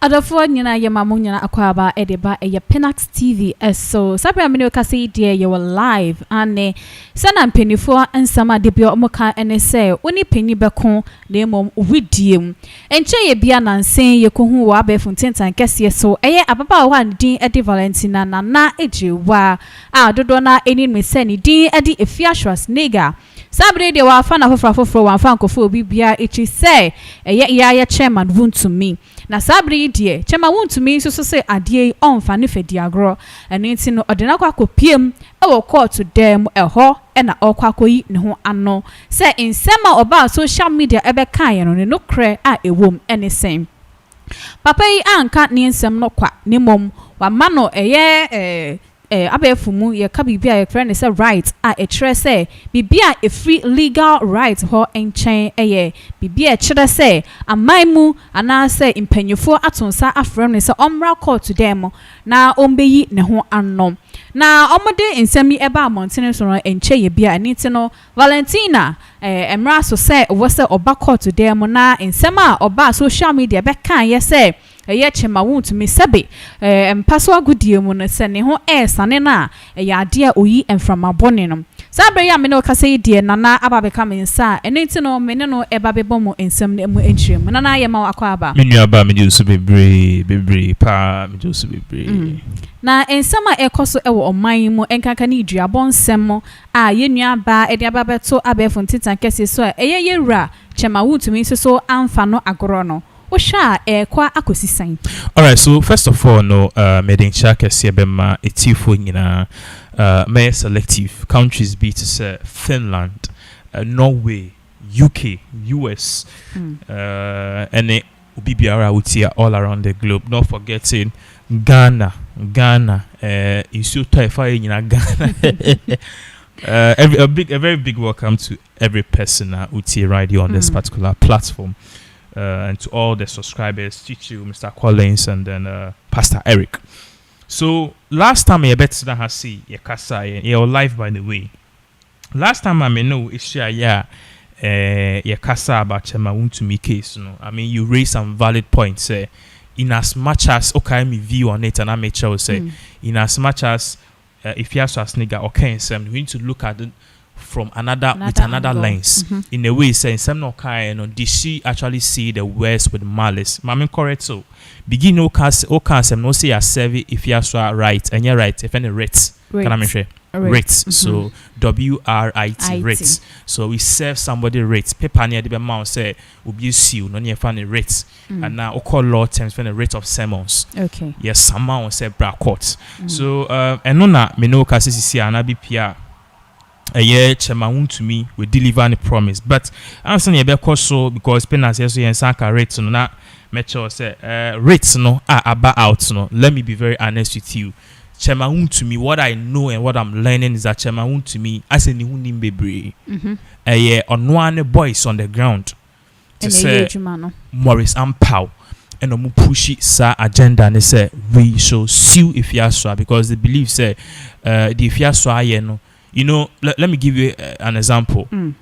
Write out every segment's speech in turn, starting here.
Adafo nyina ye mamu nyina akwaba edeba eye Pinax TV so sabra me no kase die ye live ane sana mpenifo nsama de bia omoka ene se oni penyi beko na emom widiem enche ye bia nansen ye kohu wa abefu ntentan kese so eye ababa wa din edi Valentina na ejewa dodo na eni me se ni din edi Afia Schwar Rep0rtedly sabre de wa fa na foforo wa fa nkofo obi bia echi se eye ya chairman Wontumi na sabre die chema Wontumi so se adie onfa ne fedi agro eno nti no odena kwa kopiem ewo court dem eho na okwakoyi ne ho ano se nsema oba social media ebe kan ye no ne nokre a ewom ene sen papa yi anka ne nsem no kwa ne mom wa mano eye abefumu ye ka bibia ye friend say right a chere say bibia a free legal right ho enchen eye bibia chere say amanmu ana say impanyefo atonsa afrem ne say omra court to them na ombeyi ne ho annom na omode nsemi eba amontene so no enche ye bia aniti no Valentina emra so say wo say oba court to them na nsema oba social media be kan ye say eye chema Wontumi sebe mpaso agudie mu no se ne ho sane na eye ade a oyi enframa bone no sabre ya me no kase die nana aba be ka me nsa enenti no me ne no eba be bomo ensem na mu enchirem nana ye ma akwa aba me nua ba me jusu bebre pa me jusu bebre na ensema ekoso ewo oman mu enkaka ni duabon nsem a ye nua ba ede aba beto abefo ntitan kese so eye yewura chema Wontumi so amfa no agoro no kwa akosisan. All right, so first of all, no, medin chaka siebema etifo nyina may selective countries be to say Finland, Norway, UK, US, and ubibiara utia all around the globe. Not forgetting Ghana, you still type in Ghana. A very big welcome to every person uti right here on this particular platform. And to all the subscribers, Chichu, Mr. Collins, and then Pastor Eric. So last time I bet that has see your kasa your life by the way. Last time I know is share your kasa about Chema Wontumi case. No, I mean you raise some valid points. In as much as okay, me view on it, and I make sure say in as much as if you have a nigga okay, we need to look at it from another lens in a way saying some no kind did she actually see the words with malice mama correct so begin no cast no say a serve if you are right and you're right if any rates can I mention rates so WRIT rates so we serve somebody rates paper near the amount say abuse you no near funny rates and now call law terms for the rate of sermons okay yes someone say bra court so and no na me no cast see anabi pia a year Chema Wontumi will deliver any promise but I'm saying a so because Pinax yes and Sanka rates no na metro say rates no about out no let me be very honest with you Chema Wontumi what I know and what I'm learning is that Chema Wontumi as a new nimbebre a year on one boys on the ground to say Morris Ampau and mu pushy sa agenda and they say we shall sue Afia Schwar because they believe say the Afia Schwar no you know, let me give you an example. Chema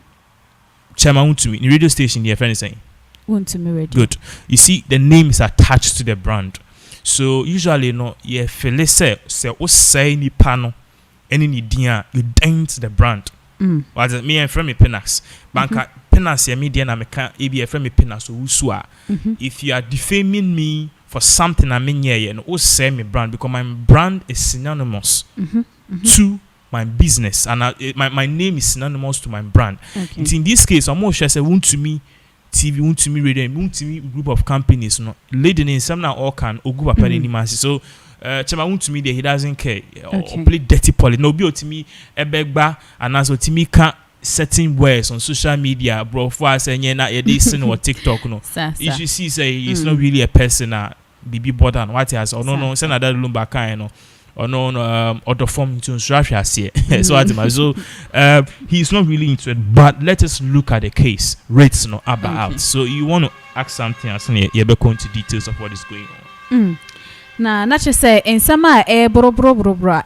Wontumi, in the radio station, your friend is saying Wontumi radio. Good. You see, the name is attached to the brand. So usually, you know, you feel say ni pano, any ni dia, you dent the brand. What me and friend me Pinax. Banka Pinax ya media na meka ebi friend me Pinax usua. If you are defaming me for something I mean yeah, you know, say me brand because my brand is synonymous to my business and my name is synonymous to my brand. Okay. In this case, I'm more sure say Wontumi TV, Wontumi radio, Wontumi group of companies, no, leading in some now all can or group up any mass. So, Chema Wontumi there he doesn't care or play dirty politics. No, be to me a begba and as to me can't certain words on social media, bro. For us and yeah, not listen or TikTok no. If you see say he's not really a person BB border what he has or no send another lumba kind no. Or no other form into Russia here. So he's not really into it. But let us look at the case. Rates no about. So you want to ask something else and you're going into details of what is going on. Na not just say in summer bro ba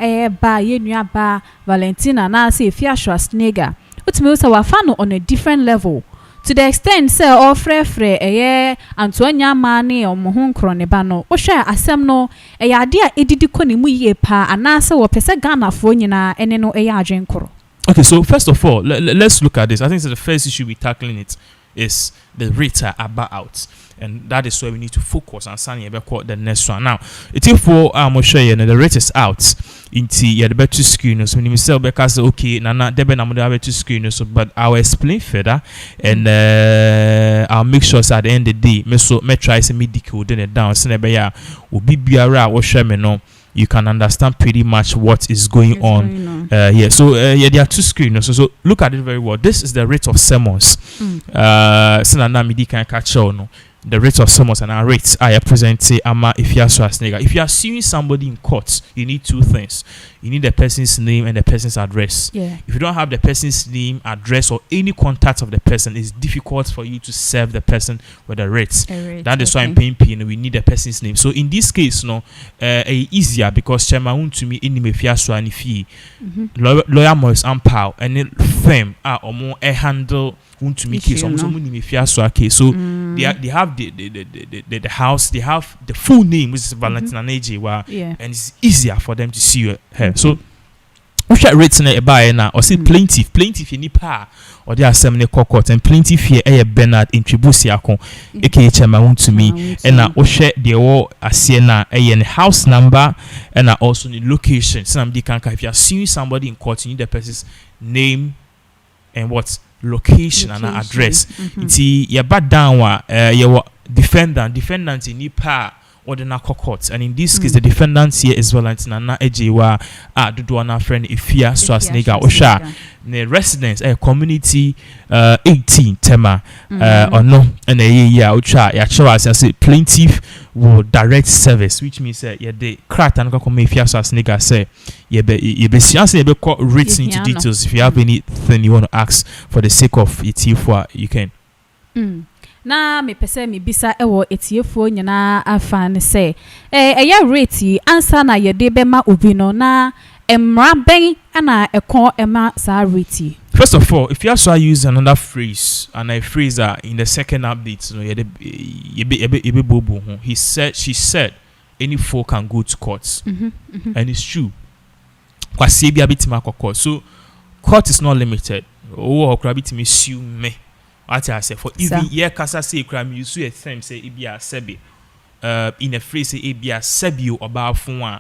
ye nua ba Valentina na say Afia Schwar Rep0rtedly. What means our fan on a different level to the extent say all frɛ Antoa nyama ne omo ho nkro ne ba no wo hwɛ asɛm no ade a edidi kɔ ne mu yie pa anase wo pese Ghana fo nyina ene no adwen koro. Okay, so first of all, let's look at this. I think the first issue we're tackling it is the rates are about out, and that is where we need to focus on signing the next one. Now, it's for I'm show you the rate is out into the better screen. So when you say because okay, nana debe na mo better screen. So but I'll explain further, and I'll make sure at the end of the day, me try to me decode it down. So nebe ya obi biara wo share me no. You can understand pretty much what is going on. Yeah. So there are two screens. So look at it very well. This is the rate of sermons. The rate of sermons and our rates are presented. If you are suing somebody in court, you need two things. You need the person's name and the person's address. Yeah. If you don't have the person's name, address, or any contact of the person, it's difficult for you to serve the person with the rates. That is why I'm paying P. We need the person's name. So in this case, easier because Chairman Wontumi in Afia Schwar fee. Lawyer Morris Ampao and the firm are more a handle Wontumi case. Almost Afia Schwar case. So they have the house. They have the full name, which is Valentina Nejewa, and it's easier for them to see her. So, we should rate in a buyer now or say plaintiff in Nipa or there are some court and plaintiff here a Bernard in Tribusiakon, aka Chairman Wontumi, and now share the all a Siena a house number and also the location. Somebody can if you are suing somebody in court, you need the person's name and what location and address. It's your bad down your defendant in Nipa or the narco courts, and in this case the defendants here is Valentina Ejewa Duduana friend Afia Schwar Osha the residents a community 18 tema or no and a year ucha ya say plaintiff will direct service, which means the crack and come Afia Schwar say you be science written into details. If you have anything you want to ask for the sake of it, you can. Na me pese me bisa ewo etiefo nyina afa ne se eya rate answer na ye de bema obi no na emra ben na ekon ema sa rate. First of all, if you also use another phrase and a phrase in the second update, she said any fool can go to court. And it's true. So court is not limited. Oh, me sue me. What I say for even here, Kasa say crime you sue a thing say ibia sebi. In a phrase say ibia sebi about phone.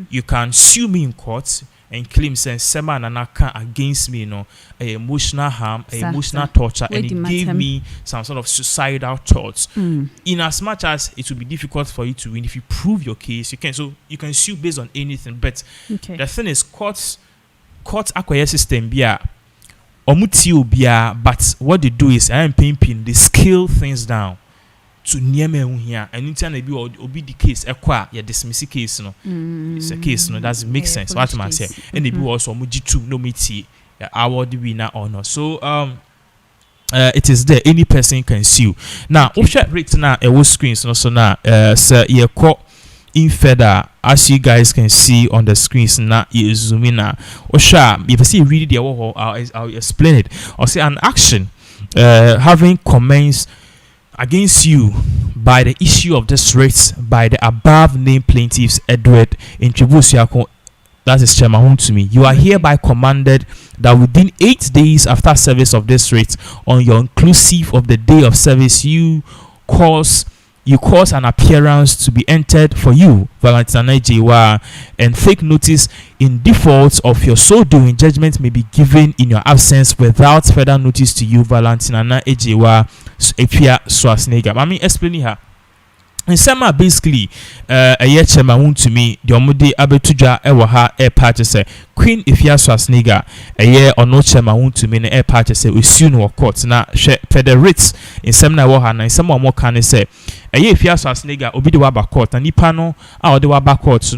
You can sue me in court and claim say sema na against me, emotional harm, emotional torture, and it gave me some sort of suicidal thoughts. In as much as it will be difficult for you to win, if you prove your case, you can. So you can sue based on anything. But the thing is, court acquire system bia. But what they do is I am pimping, they scale things down to near me here, and in turn will be the case acquire dismiss case it's a case doesn't make sense what man say and they be also mujitu no miti award the winner or not. So it is there, any person can sue. Now share rate now a screens so now sir ye call in further, as you guys can see on the screens now, you zoom in now. Osha, if you see read the I'll explain it. Or say an action having commenced against you by the issue of this rate by the above named plaintiffs Edward in Tribusiakon. That is Chairman Wontumi. You are hereby commanded that within 8 days after service of this rate, on your inclusive of the day of service, you cause an appearance to be entered for you, Valentina Ejewa, and take notice in default of your so doing. Judgment may be given in your absence without further notice to you, Valentina Ejewa, Afia Schwar. I mean, explaining her. In summer, basically, a year Chairman Wontumi, the Omode Abetuja Ewaha air purchase Queen Afia Schwar a year or no Chairman Wontumi air purchase we soon or court. Now, further rates in seminar Waha and some more can say a year Afia Schwar obi the waba court and Nipano or the waba court,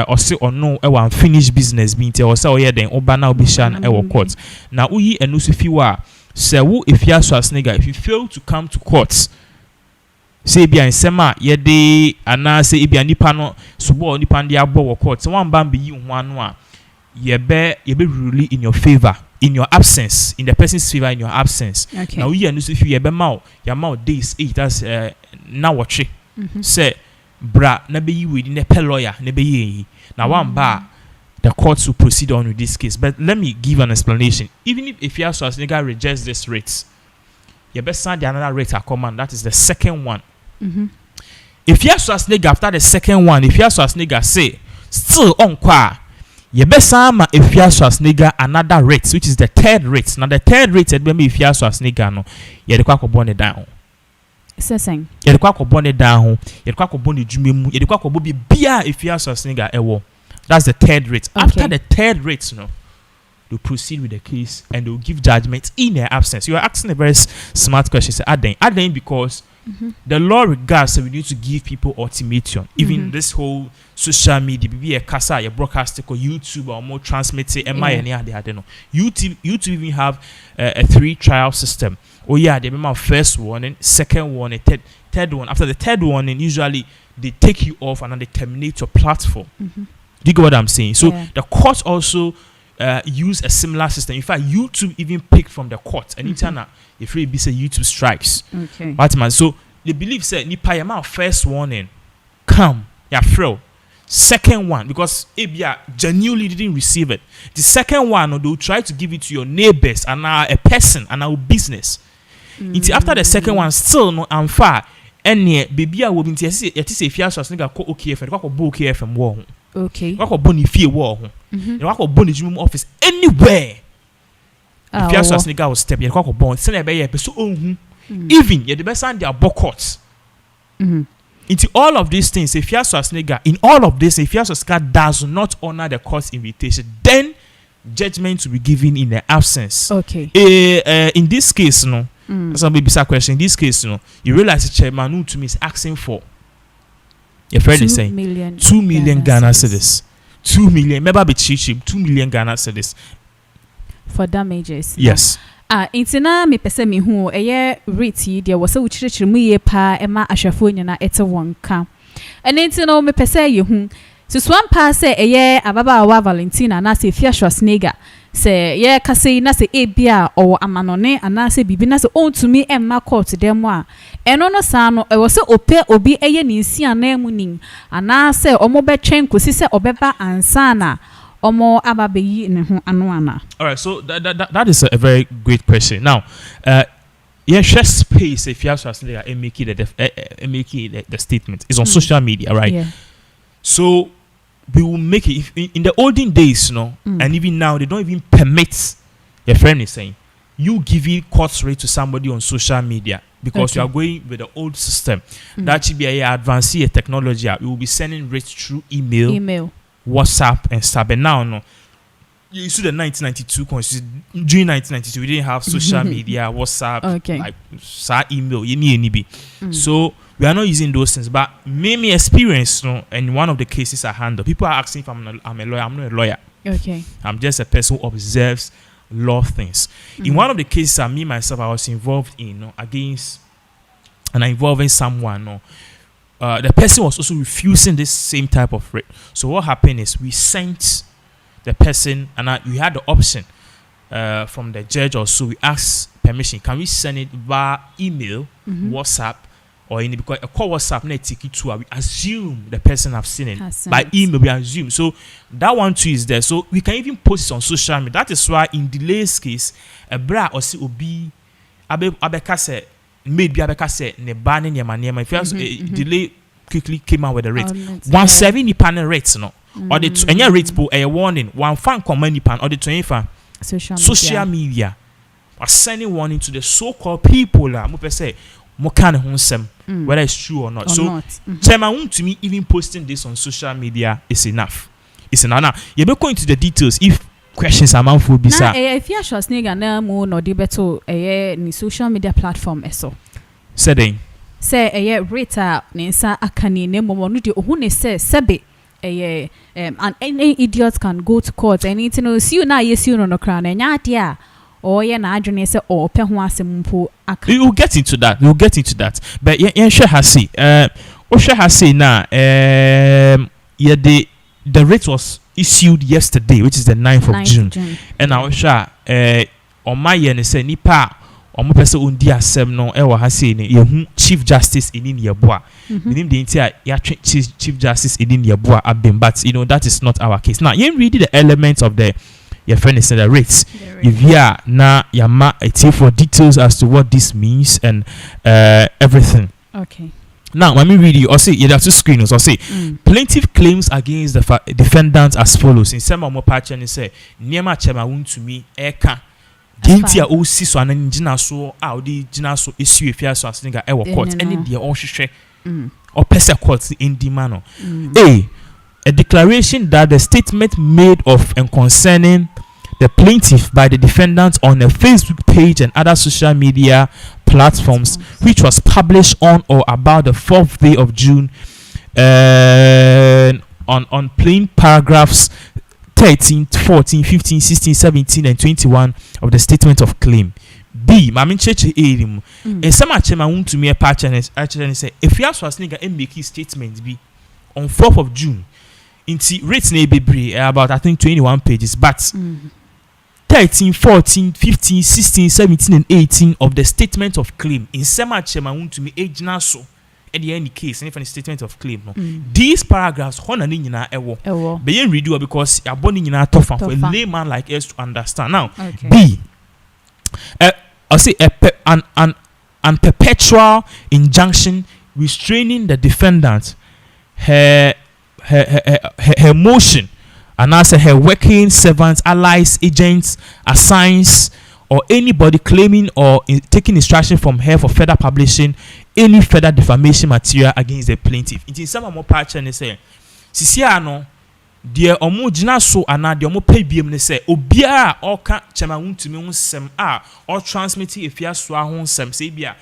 or say or no, unfinished business being tell or say, oh, yeah, then Obana Obishan Ewa court. Now, we and Nusifiwa say, who Afia Schwar if you fail to come to court. Say bia nsema ye de ana say bia nipa no subo nipa ndi abo wo court one ban be yi ho anu a ye be rule in your favor in your absence, in the person's favor in your absence. Okay. Now we are if you have your mouth days 8, that's now watch it. Say bra na be you within a lawyer na be ye. Now one bar the courts will proceed on with this case. But let me give an explanation. Even if Afia Schwar Rep0rtedly rejects this rate, you best send the another rate at command. That is the second one. If Afia Schwar Rep0rtedly after the second one, if Afia Schwar Rep0rtedly say still on qua, you best send Afia Schwar Rep0rtedly another rate, which is the third rate. Now the third rate at maybe Afia Schwar Rep0rtedly no, you the quack burn it down. Sessing. You the quack burn it down. You the quack burn it jumu. You the quack be beer if Afia Schwar Rep0rtedly ewo. That's the third rate. Okay. After the third rate, they'll proceed with the case and they'll give judgment in their absence. You are asking a very smart question. Say, Aden, because the law regards that we need to give people ultimatum. Even this whole social media, be a casa, a broadcasting or YouTube or more transmitted, YouTube even have a 3 trial system. Oh yeah, they remember first warning, second warning, third one. After the third warning, usually they take you off and then they terminate your platform. Do you get what I'm saying? So the court also use a similar system. In fact, YouTube even picked from the court. And if you say YouTube strikes. Okay. So they believe say nipa yama first warning come ya frail. Second one, because Abia genuinely didn't receive it. The second one, they'll try to give it to your neighbors and a person and our business. After the second one, still no I'm far. Any baby will be say if you are so okay for KFM war. Okay. Wako boni fie war ho. Wako boni jumum office anywhere. If you are so nigga will step, you wako bon send be so ohun. Even you the best and their courts. Into all of these things, if you are so nigga, in all of this, if you are so does not honor the court's invitation, then judgment will be given in their absence. Okay. In this case, no. That's a big question. In this case, no, you realize the chairman Wontumi is asking for. Your friend is saying 2 million Ghana cedis. 2 million. Remember, be cheap. 2 million Ghana cedis for damages. Yes. Intina me pese me hu eye rate there was so chirichiri mu ye pa ema ahwefo nyina ete wonka. Intina me pese ye hu so swan pa se eye ababa wa Valentina na se Afia Schwar Rep0rtedly se ye kase na se ebia o amanone ana se bibi na se ontumi emma court dem a eno no sa no e wo se ope obi eye ni nsia na emu nin ana se omo be twen kosi se obeba ansana omo ababeyi ne ho ano ana. All right, so that is a very great question. Now share space if you have to make it the statement is on social media, right? Yeah. So we will make it in the olden days, and even now they don't even permit. Your friend is saying you giving court rate to somebody on social media because you are going with the old system. That should be a advanced technology. We will be sending rates through email, WhatsApp, and stuff. And now, you see the 1992 constitution. During 1992, we didn't have social media, WhatsApp, like email. You need So we are not using those things. But maybe experience, in one of the cases I handle, people are asking if I'm a lawyer. I'm not a lawyer. Okay. I'm just a person who observes law things. In one of the cases, I was involved in involving someone. The person was also refusing this same type of rate. So what happened is we sent the person, and we had the option from the judge or so. We asked permission. Can we send it via email, WhatsApp, or any because a call WhatsApp na take it to we assume the person have seen it by email. We assume so that one too is there. So we can even post it on social media. That is why in Delay's case, a bra or see obi abeka say maybe abeka say ne ban in your if you Delay quickly came out with the rate 170 panel rates or the any rate po a warning one fan command pan or the 25 social media are sending warning to the so-called people mo say mo kan honsem whether it's true or not. Chairman Wontumi even posting this on social media is enough. It's enough. Now you be going to the details if questions are manful bisa. If you Schwar Rep0rtedly na mo no de beto ni social media platform eso. Say rate ne nsa akane ne mo no de ohu ne say sebe and any idiot can go to court and it no see you na yes you no kra na nya ade a or na adwene say o pe ho asem mpo aka. We will get into that. But share has say o share has say na the rate was issued yesterday, which is the 9th of June. And I was sure on my end say nipa omo pese undi asem no e wo ha say ni ye Chief Justice in Yeboa. Meaning the entire Chief Justice in Yeboa abem, but that is not our case. Now you read the elements of the your friend is the rates. If ya na yama for details as to what this means and everything. Okay. Now, let me read you. Or say, you have to screen us. Or say, plaintiff claims against the defendants as follows. In some more patch and say, Niema Chema Wontumi Eka. Dintia O Siso and Jina so Audi Jina so issue if you are so as nigga ever court any dear or share or pesa courts in Dimano. A declaration that the statement made of and concerning the plaintiff by the defendants on a Facebook page and other social media platforms, which was published on or about the 4th day of June, on plain paragraphs 13, 14, 15, 16, 17, and 21 of the statement of claim. B. Mamin cheche erim. And some achema Wontumi a patch and actually say, if you ask us nigga and make his statement be on 4th of June, into rates may be about I think 21 pages, but 13, 14, 15, 16, 17, and 18 of the statement of claim in Sema Chema Wontumi age naso at the any case, any statement of claim. No? These paragraphs, Honanina ewo, being read because you're born in a tough for a layman like us to understand. Now, B. I'll say an perpetual injunction restraining the defendant, her motion, and also her working servants, allies, agents, assigns, or anybody claiming or taking instruction from her for further publishing any further defamation material against the plaintiff. It is some more patch and they say, Sisiano, dear omo jina so ana dear omo pay BM ne say, Obia or can't Chema Wontumi unsem or transmitting if you are swahon sem sabia,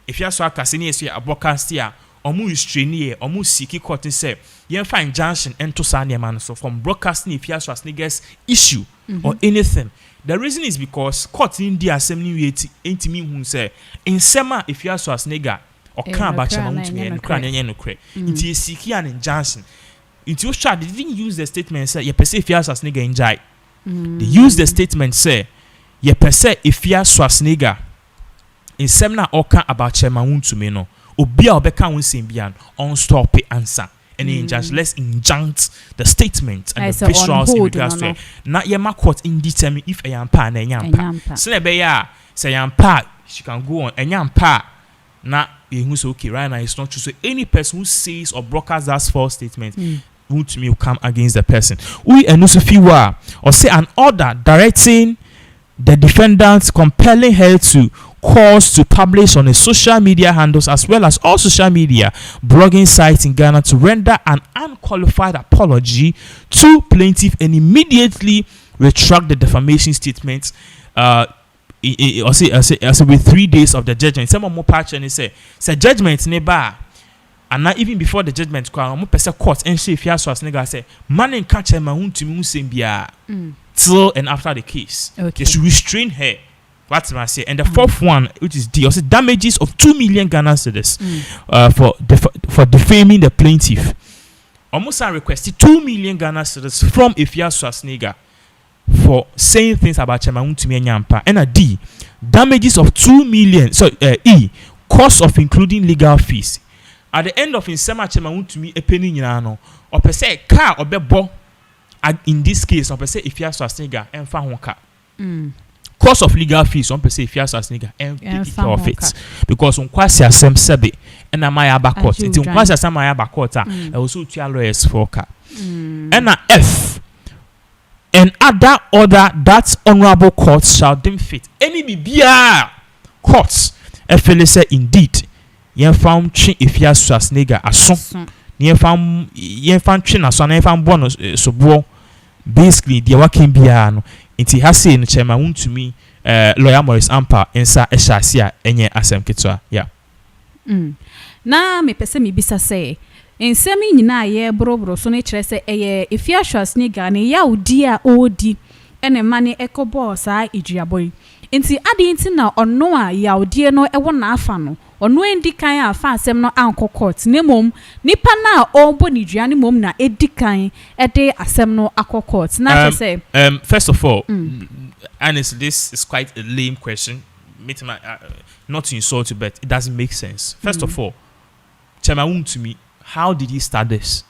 if you are swah Cassini, a broadcast here. Omu restrain omu siki court say yen find injunction ento sanya man so from broadcasting if you as niggas issue or anything. The reason is because court in the assembly ain't me who say in sema if you as nigga or can ba Chema Wontumi and cry no cray into siki an injunction into shot they didn't use the statement say ye per se if you as nigga in jai they use the statement say ye per se if you as nigga in semna or can about Chema Wontumi no Obia obeka unsimbian on stop it answer and just let's injunct the statement and the visuals in regards to it. Not yema court indetermine if a yampa and a yampa. Senebeya say yampa she can go on and yampa na who's okay right now it's not true. So any person who says or broadcasts that false statement Wontumi will come against the person. We and Nusufiwa or say an order directing the defendants compelling her to cause to publish on a social media handles as well as all social media blogging sites in Ghana to render an unqualified apology to plaintiff and immediately retract the defamation statement or say with 3 days of the judgment. Some more patch and say judgment never and not even before the judgment court and say if you ask nigga say man and catch Chema Wontumi unsembia till and after the case. They should restrain her. What's I say? And the fourth one, which is D, also damages of 2 million Ghana cedis for defaming the plaintiff. Almost I requested 2 million Ghana cedis from Afia Schwar for saying things about Chema Wontumi and Yampa. And a D, damages of 2 million. So E, cost of including legal fees. At the end of Insema Chema Wontumi a penny no or per se car or bebo. In this case, or per se Afia Schwar and found car. Cost of legal fees, on per se if you ask us nigga and take care of it because on kwasi asem sebe and na my court it on kwasi asem my court also two lawyers for car and F and other order that honorable courts shall deem fit any bibia courts FL say indeed yen found chin if you ask us nigga aso yen found chin aso na yen found bonus so bo basically the working bia no inti hase no Chema Wontumi lawyer Morris Ampa ensa ehyasia enye asem ketwa yeah na me pese me bisa say ensemi nyina ye brobro so ne kire say eye Afia Schwar ne Ghana ya odi a odi ene mane ekobo sa eduaboy Inti adi inti na ono a yaudie no ewo na afa no. Ono endi kan a fa asem no anko court. Ne mom nipa na ombo ni dua ne mom na edi kan ede asem no akọ court. Na say first of all, honestly, this is quite a lame question. Not to insult you, but it doesn't make sense. First of all, Chairman Wontumi, how did he start this?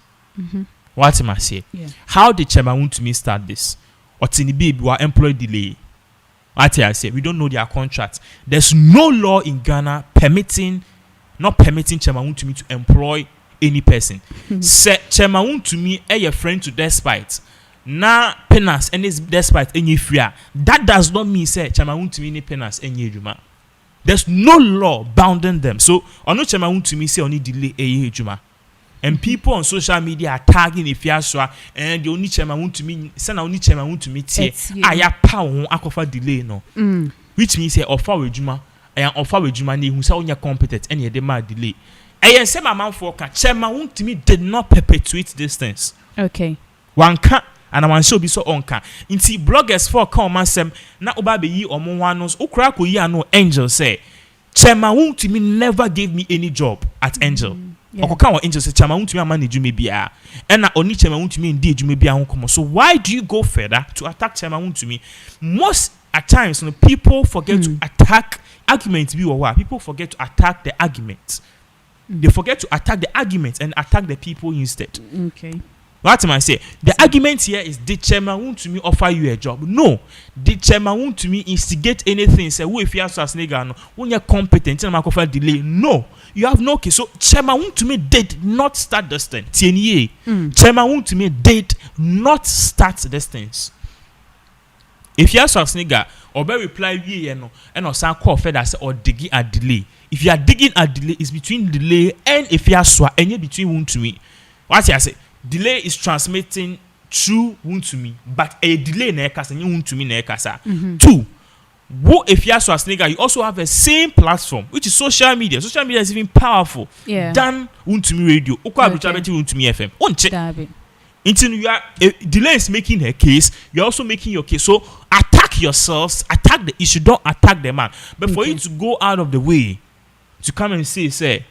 What am I saying? Yeah. How did Chairman Wontumi start this? Or Tinibi were employee delay? What I say? We don't know their contract. There's no law in Ghana not permitting Chairman Wontumi to employ any person. Say Chairman Wontumi a friend to despite. Na Pinax and is despite any free. That does not mean say Chairman Wontumi any Pinax any juma. There's no law bounding them. So on no Chairman Wontumi say only delay a juma. And people on social media are tagging Afia Schwar and the only Chairman Wontumi send only Chairman Wontumi tie aya pa won akofa delay no. Which means say offer we juma and offer we juma ni who say onya competent and ye dey ma delay. And say my man for Chairman Wontumi did not perpetuate this things. Okay. One can and I want to be so onka. Inti bloggers for come man sem na oba be yi omo wanos okra ko yi ano Angel say Chairman Wontumi never gave me any job at Angel. Okoka wa Angel say Chairman Wontumi manage me bia and na oni Chairman Wontumi ndi edwuma bia ho komo. So why do you go further to attack Chairman Wontumi? Most at times people forget to attack arguments be or people forget to attack the arguments. They forget to attack the arguments and attack the people instead. Okay. What am I say? The argument here is did Chairman Wontumi offer you a job? No. Did Chairman Wontumi instigate anything? Say, who if you have to nigga no, when you're competent, and offer delay? No. You have no case. So Chairman Wontumi did not start this thing. TNA. Chairman Wontumi did not start this things. If you have to nigga, or be reply ye no, and or some call fed as or digging a delay. If you are digging a delay, it's between delay and if you are Schwar, and you between Wontumi. What I say? Delay is transmitting through Wontumi, but a delay na ekasa and Wontumi na ekasa. 2. Wo if you are Schwar, you also have a same platform, which is social media. Social media is even powerful than Wontumi radio. Okwa abichabeti Wontumi FM. Onche. Until you are delay is making her case, you're also making your case. So attack yourselves, attack the issue, don't attack the man. But for you to go out of the way to come and say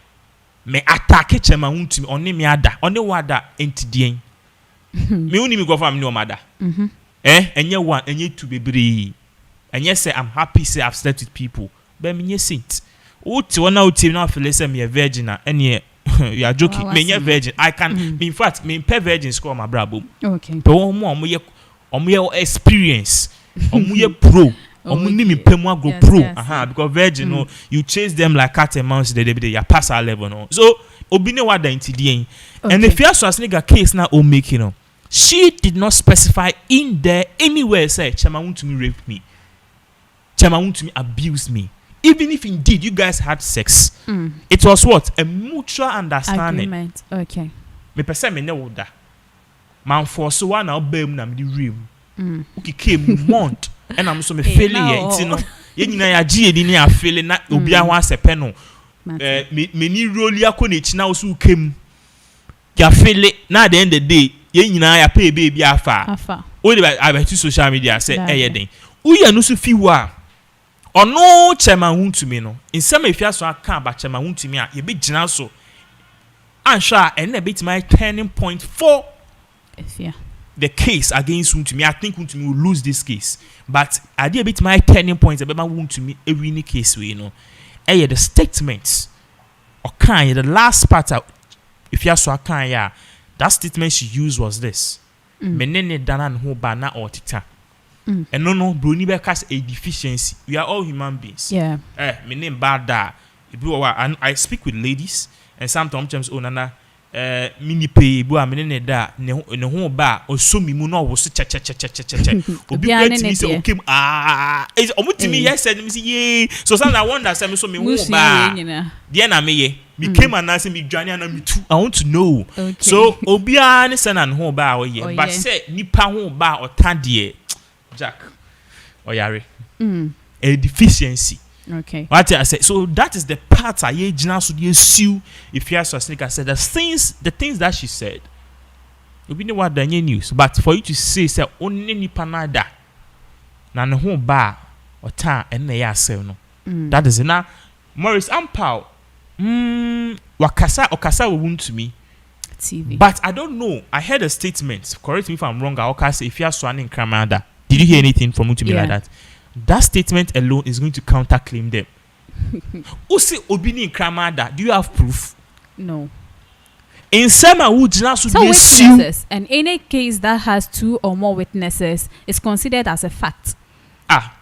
me attack Chairman Wontumi only me ada only wada entidien me uni me go fam no mada enye one enye two bebre enye say I'm happy say I've slept with people but me saint uti wona uti na feel say me a virgin enye you are joking me a virgin I can in fact me per virgin score my brabo okay but omo ye experience omo ye pro Omunimi pemwa go pro. Because virgin no, you chase them like cat and mouse they you pass our level no. So obine wada intidien. And if you ask us nigga case now o make she did not specify in there anywhere say Chairman Wontumi raped me. Chairman Wontumi abused me. Even if indeed you guys had sex, it was what? A mutual understanding. Agreement. Okay. Me person me ne woda. Man force one na obem na me di ream. Okay came month. And I'm so me feeling it, you know. Yenina ya GD ni a feeling na obi a ho asepe no. Me ni roli akọ na osu kem. Ya feeling na at the end of the day, yenina ya pay baby afa. O dey I to social media say den. Uya no so fi wa. Ono Chairman Wontumi no. In some if you so aka ba Chairman Wontumi a ye be gina so. Ansha and na bit my turning point for the case against Wontumi. I think Wontumi will lose this case. But I did a bit my turning point about Wontumi every case we the statements or the last part if you saw that statement she used was this. Menene dana no ba na otita. And no broni be cast a deficiency. We are all human beings. Yeah. My name bad and I speak with ladies and sometimes nana mini pay bu amene da ne ho ba osomi mu no wo so cha obi great me say okay is omutimi yes said me say yeah so some I wonder say me so me ho ba there na me ye me came and say me dwane na me too I want to know so obi an say na ho ba o ye but say nipa ho ba otade Jack oyare a deficiency. Okay. What I said. So that is the part I Gina should sue if you ask us I said the things that she said. You be know what the news. But for you to say only ni panada na no ba or ta and they are no. That is now Morris Ampao. Wakasa Wontumi TV. But I don't know. I heard a statement. Correct me if I'm wrong. I'll say if you are swanning Kramada. Did you hear anything from Wontumi like that? That statement alone is going to counterclaim them. Ose Obini Kramada. Do you have proof? No. In some witnesses, and any case that has 2 or more witnesses is considered as a fact.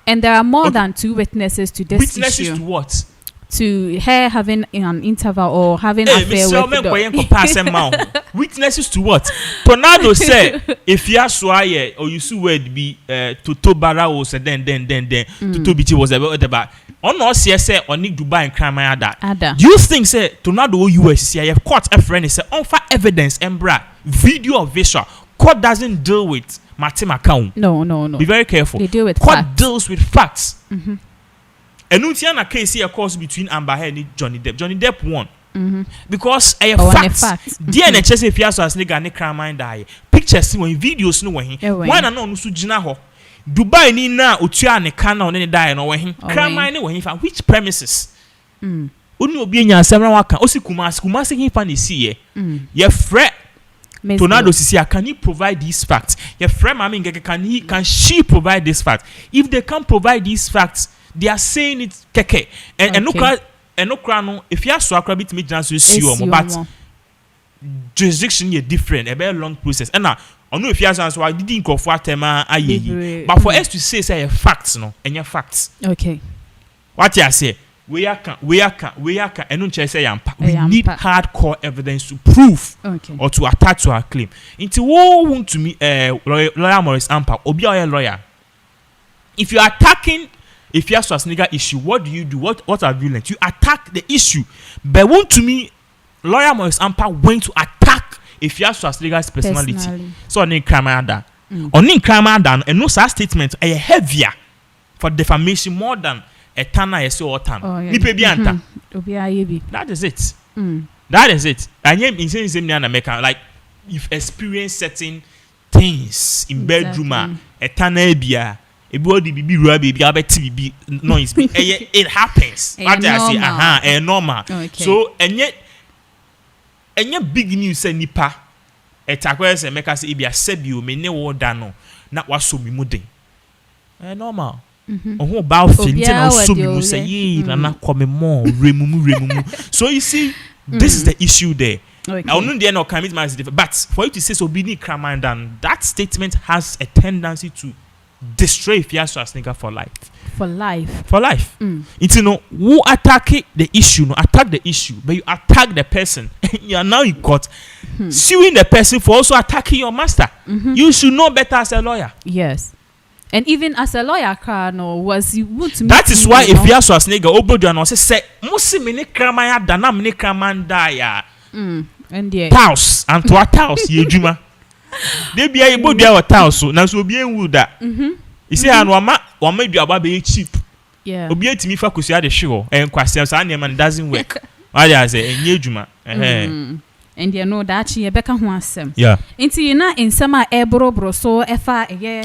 And there are more than 2 witnesses to this witnesses issue. To what? To her having an interval or having affair with the witnesses to what? Tornado said if Afia Schwar or you see where it be to Bara was then to Bichi was about on us say on Dubai and crime ada. Do you think say Tornado US have court a friend say on for evidence and video or visual court doesn't deal with Martin account. No. Be very careful. They deal with court facts. deals with facts. And Untiana case here, of course, between Amber Heard and Johnny Depp. Johnny Depp won. Because facts. DNA chese if you as nigga ne crime die. Pictures when videos no when. One and no su jina ho. Dubai ni na otua ne kana on ne die no when. Crime ne when which premises? Unu obi enya asem na waka. Osi Kumasi hin fa ne see ye fret. Tornado Sisia, can he provide these facts? Your friend Mami Ngeke, can she provide these facts? If they can't provide these facts, they are saying it keke. And no crano, if you are so a bit me chance to see you, but jurisdiction is different, a very long process. And now I know if you are so I didn't go for tema but for us to say facts no, and your facts. Okay. What you say? We are and don't say we need hardcore evidence to prove or to attach to our claim. Into want to me lawyer Morris Ampa obi a lawyer. If you are attacking if you have a nigga issue, what do you do? What are you learned? You attack the issue. But want to me lawyer Morris Ampa went to attack if you have a nigga's personality. So on crime ada. On crime ada and no such statement a heavier for defamation more than a tana is so tan. That is it. That is it. And yet in same America, like you've experienced certain things in bedroom, a tana bia, a body be baby, noise. It happens. What I say, normal. So and yet big news say nipa. A taquas and make us ibia sebio may ne wo dano. Not was so be mudding. Normal. Oh, about so you say, and come more, remumu. So you see, this is the issue there. I don't know commit my but for you to say so, be crime and that statement has a tendency to destroy Afia Schwar nigga for life. For life. It's who attack the issue, no attack the issue, but you attack the person. You are now in court suing the person for also attacking your master. You should know better as a lawyer. Yes. And even as a lawyer, was you would to that is why if you are so a snake, Obodo say, Musi mini kramaya dana mini kramandaya. And yeah, Taus, Antoa Taus, ye juma. They be able to our Taus, now so be in wood that. You say, and one may be about being cheap. Yeah, obey to me for Kusia the show, and questions and man doesn't work. I say, and ye juma. And you know that she Becca Huasem. Yeah. Into you not in summer bro so I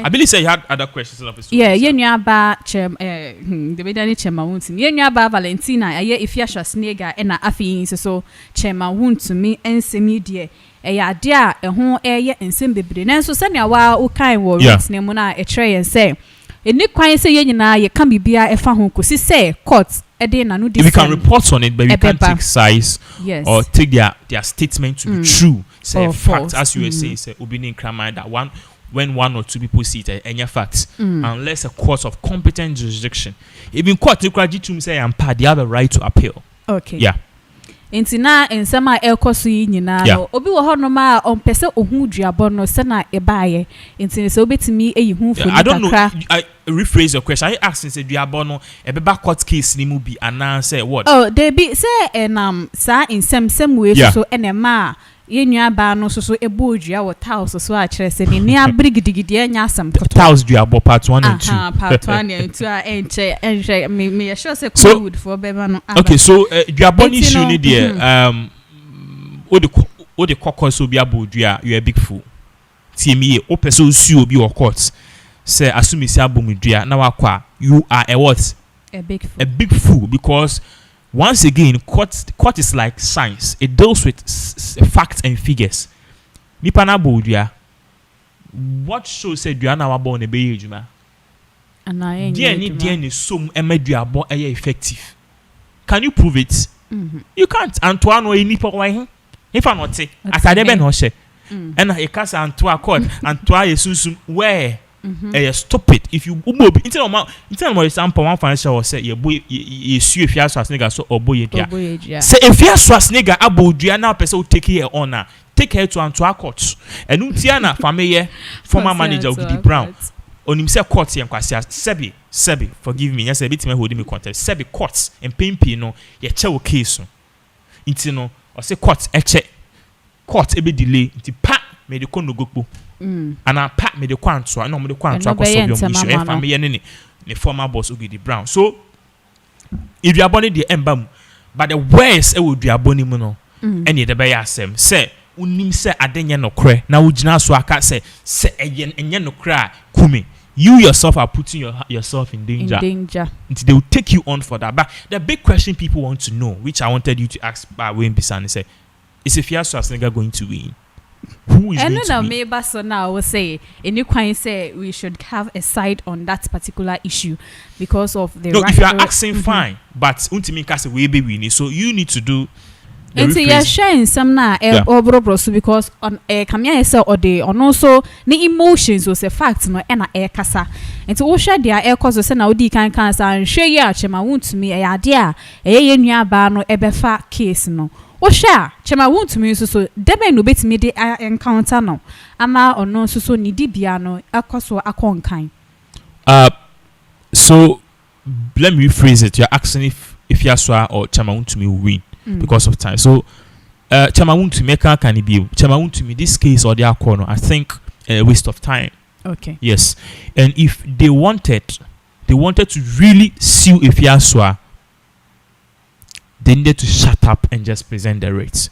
believe say you had other questions. Yeah, you ba chem the bedani chema wunti. You ba Valentina, if you shall snigger and Afia so chema Wontumi and semi dear. Dear a home air and sim be so send your wow kind word nemuna a tray and say. And Nick Quine say you can be beer a fan who say courts. We can report on it, but we can't take size or take their statement to be true. Say fact, as you were saying, say Obini Kramai that when 1 or 2 people see it, any facts, unless a court of competent jurisdiction, even court to say they have a right to appeal. Okay. Yeah. Intina in sama elkosu nyina obi wo ho no ma on pese ohun duabon no se na ebaye intina se obetimi eyihu fo ni kakra. I don't know. I rephrase your question. I asking say duabon no ebeba court case ni mu bi ana say what? Oh, they be say sa in some way so enema yenua ba no so ebo dua wo house so a kire se ni abrigidigidi anya asam toto. House duabo part 1 and 2. Part 1 and 2 enche me sure say good for beba no. Okay, so duabon issue ni there o de kokos obi abodua you a big fool. TME o person sue obi or court say assume say abomudua na wakwa you are a what? A big fool. A big fool, because once again, court is like science. It deals with facts and figures. Nipa na bodia. What show said you are now born a baby juma? And I ain't DNA some emedua born effective. Can you prove it? You can't. Antoa no nipa why? If I'm not say, at a deben hoshe. And I cast Antoa court. Antoa is where? Stop it. If you instead of example, one financial will say your boy you sue if you ask nigga so or boy say if you ask nigga about now person will take her honor. Take her to Antoa court. And Untiana family former manager Gidi Brown. On himself court and kwasia Sebi, forgive me. Yes, a bit me holding me contest. Sebi courts and pimpi no ye chewo case. Intino or say court court ebe delay nti pa me de kono gokpo. And I pat me the Antoa, no me the Antoa cause of your issue. And family ne former boss Gidi Brown. So if you are born the embam, but the worst will be aboni muno. Any the bay asem say unim se adenya no kre na ujina so aka say enye no kra kumi. You yourself are putting yourself in danger. Until they will take you on for that. But the big question people want to know, which I wanted you to ask by Wayne Bisani, say, is if Afia Schwar going to win? Who is going to win? Maybe so now I will say, and you can say we should have a side on that particular issue because of the. No, if you are asking, fine, but Wontumi kase we be winning, so you need to do. And so you're sharing some na so because on kamia say or the on also the emotions was a fact no and na kasa and so share their cause say na odi kan say and share ya chema Wontumi ade a ye nua ba no ebefa case no wo share chema Wontumi so debe no betimi de encounter no ama ono so ni dibia no akoso akonkan. So let me rephrase it. You're asking if Afia Schwar or Chema Wontumi will win. Because of time. So Chema Wontumi can be Chema Wontumi this case or their corner, I think a waste of time. Okay. Yes. And if they wanted to really sue Afia Schwar, they needed to shut up and just present the rates.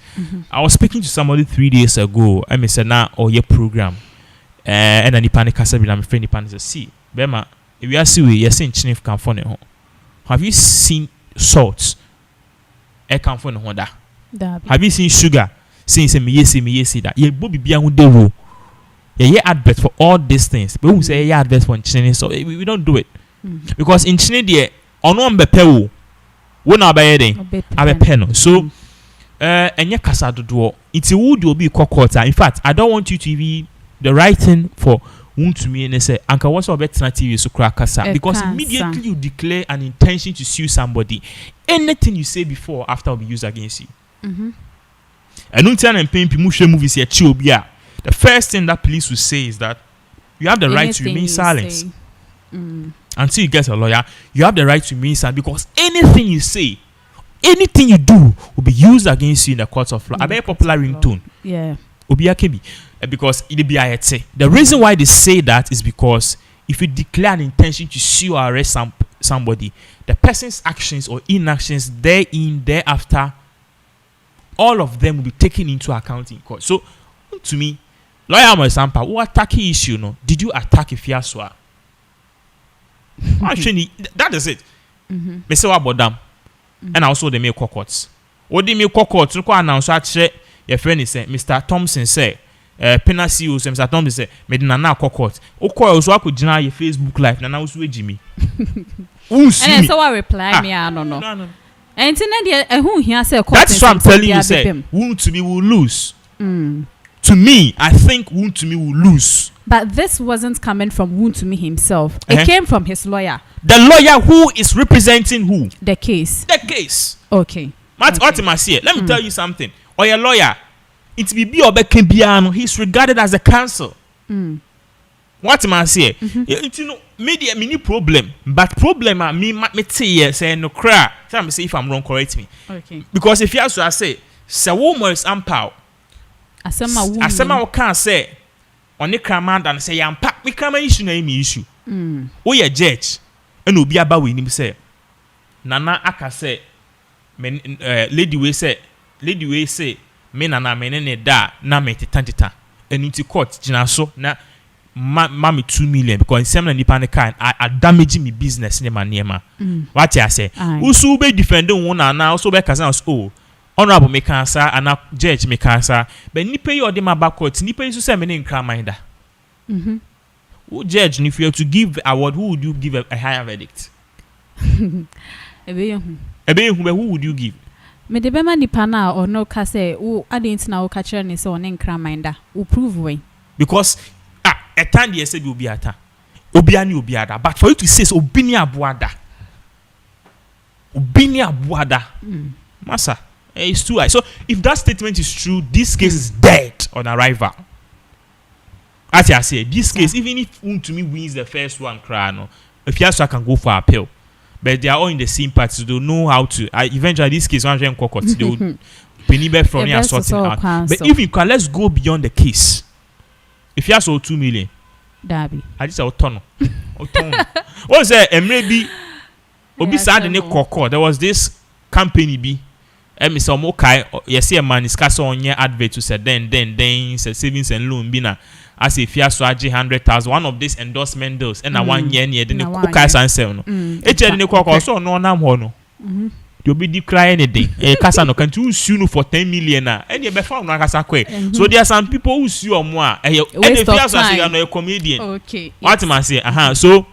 I was speaking to somebody 3 days ago. I said na or your program. And then the panic has been I'm friend the panic see. Bema, if you are see we yes in Chinef can phone home. Have you seen salt? Come from Honda. Have you seen sugar? Since me yes that ye bobi bia hu de ro. Ye advert for all these things. But we say ye advert for China, so we don't do it. Because in China there ono mbepe wo. Wo na ba ye den. Abepe no. So enye kasa dodo. It's would you be court. In fact, I don't want you to be the right thing for Wontumi and say anka what's about TV so crack kasa because immediately you declare an intention to sue somebody, anything you say before or after will be used against you. And Untiana and Pimpi Mushe movies here Chiobia. The first thing that police will say is that you have the right to remain silent. Until you get a lawyer, you have the right to remain silent because anything you say, anything you do will be used against you in the court of law. A very popular ringtone. Yeah. Because the reason why they say that is because if you declare an intention to sue or arrest somebody, the person's actions or inactions thereafter, all of them will be taken into account in court. So, to me, lawyer for example, what attack issue no? Did you attack Afia Schwar? Actually, that is it. Me say what about them? And also they make courts. What they make courts? Look announce your friend is say Mr. Thompson say. Pinax CEO Mr. Thompson say me de nana court. Okwa also akugina your Facebook live nana also Jimmy. And so I reply me no. And who here say court. That's what I'm telling you say Wontumi will lose. To me, I think Wontumi will lose. But this wasn't coming from Wontumi himself. It came from his lawyer. The lawyer who is representing who? The case. Okay. Let me tell you something. Or your lawyer, it's be or Bekibiano, he's regarded as a counsel. What am I saying? You know, media mini problem, but problem me say no cry. Tell me say if I'm wrong, correct me. Okay. Because if you have to say, woman is ampow. Asema can say on the command and say I'm pack me come issue na me issue. Oh yeah, judge. And obi aba we nim say nana aka say lady we say me nana me ne da na me titantita. And into court gina so na me 2 million because some na nipa ne kan I damage me business ne ma niema. What I say? Usu be defend one na also be kasa oh honorable me cancer and judge me cancer but nipa yi ode ma back court nipa yi so say me ne nkra mind who judge if you have to give award who would you give a higher verdict? Ebe who would you give? Me de be ma nipa na or no ka say wo adent na wo ka kire ne say one nkra mind wo prove way because a time they said obi ata obi ani obi ada but for you to say so obi ni abuada massa it's too high. So if that statement is true, this case is dead on arrival. As I say, this case, even if Wontumi wins the first one, if Yasua can go for appeal, but they are all in the same party, so they know how to. Eventually, this case, one can court, they will penny from here sorting out. But if you can, let's go beyond the case. If Yasua 2 million, Darby, I just say autono. What say? And maybe obi sad in the there was this company be. Mr. Mokai, you see a man is cast on your advert to say then savings and loan bina as if you are 100,000 one of these endorsement deals and a 1 year near the Mokai Sansel. It's a new also no nam hono. You'll be decrying a day. A Casano can too soon for 10 million and you be found like a so there are some people who sue or more and if you are a comedian. Okay. What am I saying? So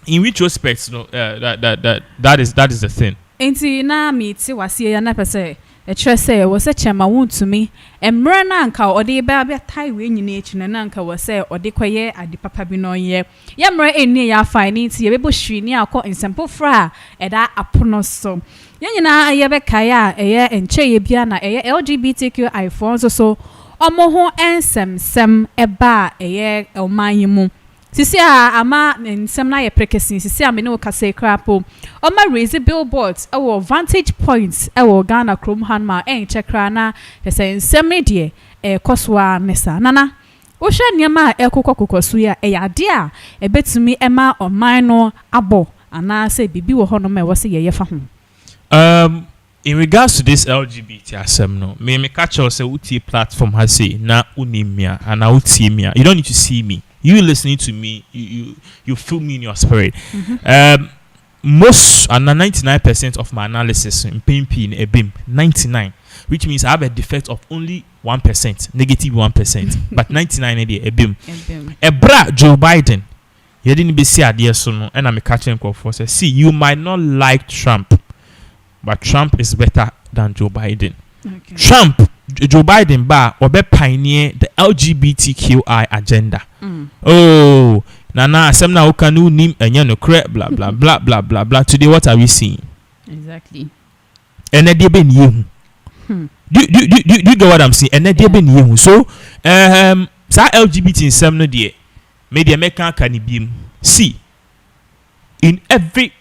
in which respects that is the thing. Enti na mi ti wase ya na pese e kire se wo se chema Wontumi emre na anka ode ba bia tai we nyina echi na anka wo se ode koye ade papa bi no ye ye mre eni ya finance ye bebo hwi ni akọ nsempo fra e da apono so ye nyina ye be kaya eye enche ye bia na eye LGBTQI fonso so omo ho ensem eba eye omanyimu sisi ama nsem na ye prekesin sisi a me ne wo kase krapo o ma raise billboards e vantage points e Ghana Chrome Hanma chekra na se nsem ne de e koswa nesa nana wo hwe niam a ekokokosu ya e yade a e betumi e ma oman no abo ana se bibi wo ho no ma wo se ye fa ho in regards to this LGBT asem no me catch us say uti platform has say na unimia and na uti mia you don't need to see me. You listening to me, you feel me in your spirit. Most and 99% of my analysis in PNP in a BIM 99, which means I have a defect of only 1%, negative 1%, but 99 a BIM. A bra Joe Biden, you didn't be see idea so no, and I'm catching for say, see, you might not like Trump, but Trump is better than Joe Biden. Okay. Joe Biden or be pioneer the LGBTQI agenda. Oh, Nana, some now can you name and you crap blah blah blah blah blah blah. Today, what are we seeing? Exactly. And they been you. Do you get what I'm saying? And they been you. So, sa LGBT in some no dear, media maker can be see in every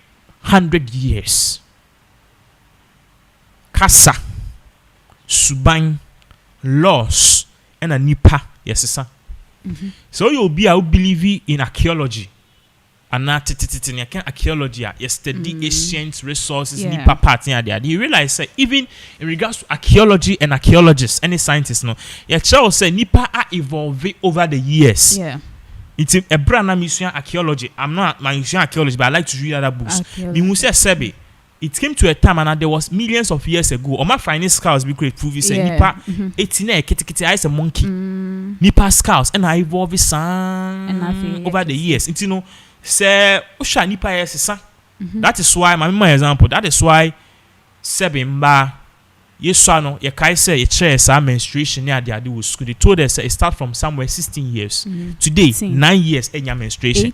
100 years. Kasa. Suban laws and a nipa yes sir. So you'll be I believe in archaeology and not archaeology yesterday ancient resources nipa part there. You realize that even in regards to archaeology and archaeologists any scientists no your child say nipa are evolving over the years. It's a brand new mission archaeology. I'm not my mission archaeology but I like to read other books. Sebe it came to a time and there was millions of years ago. Oma finding skulls be great prove say nipa 18 kitty eyes a monkey. Nipa skulls and I evolve over the years. It's say osha nipa yes that is why my example that is why sebimba yesano ye kai say ye share some menstruation near the with school. They told us it start from somewhere 16 years. Today 9 years enya menstruation.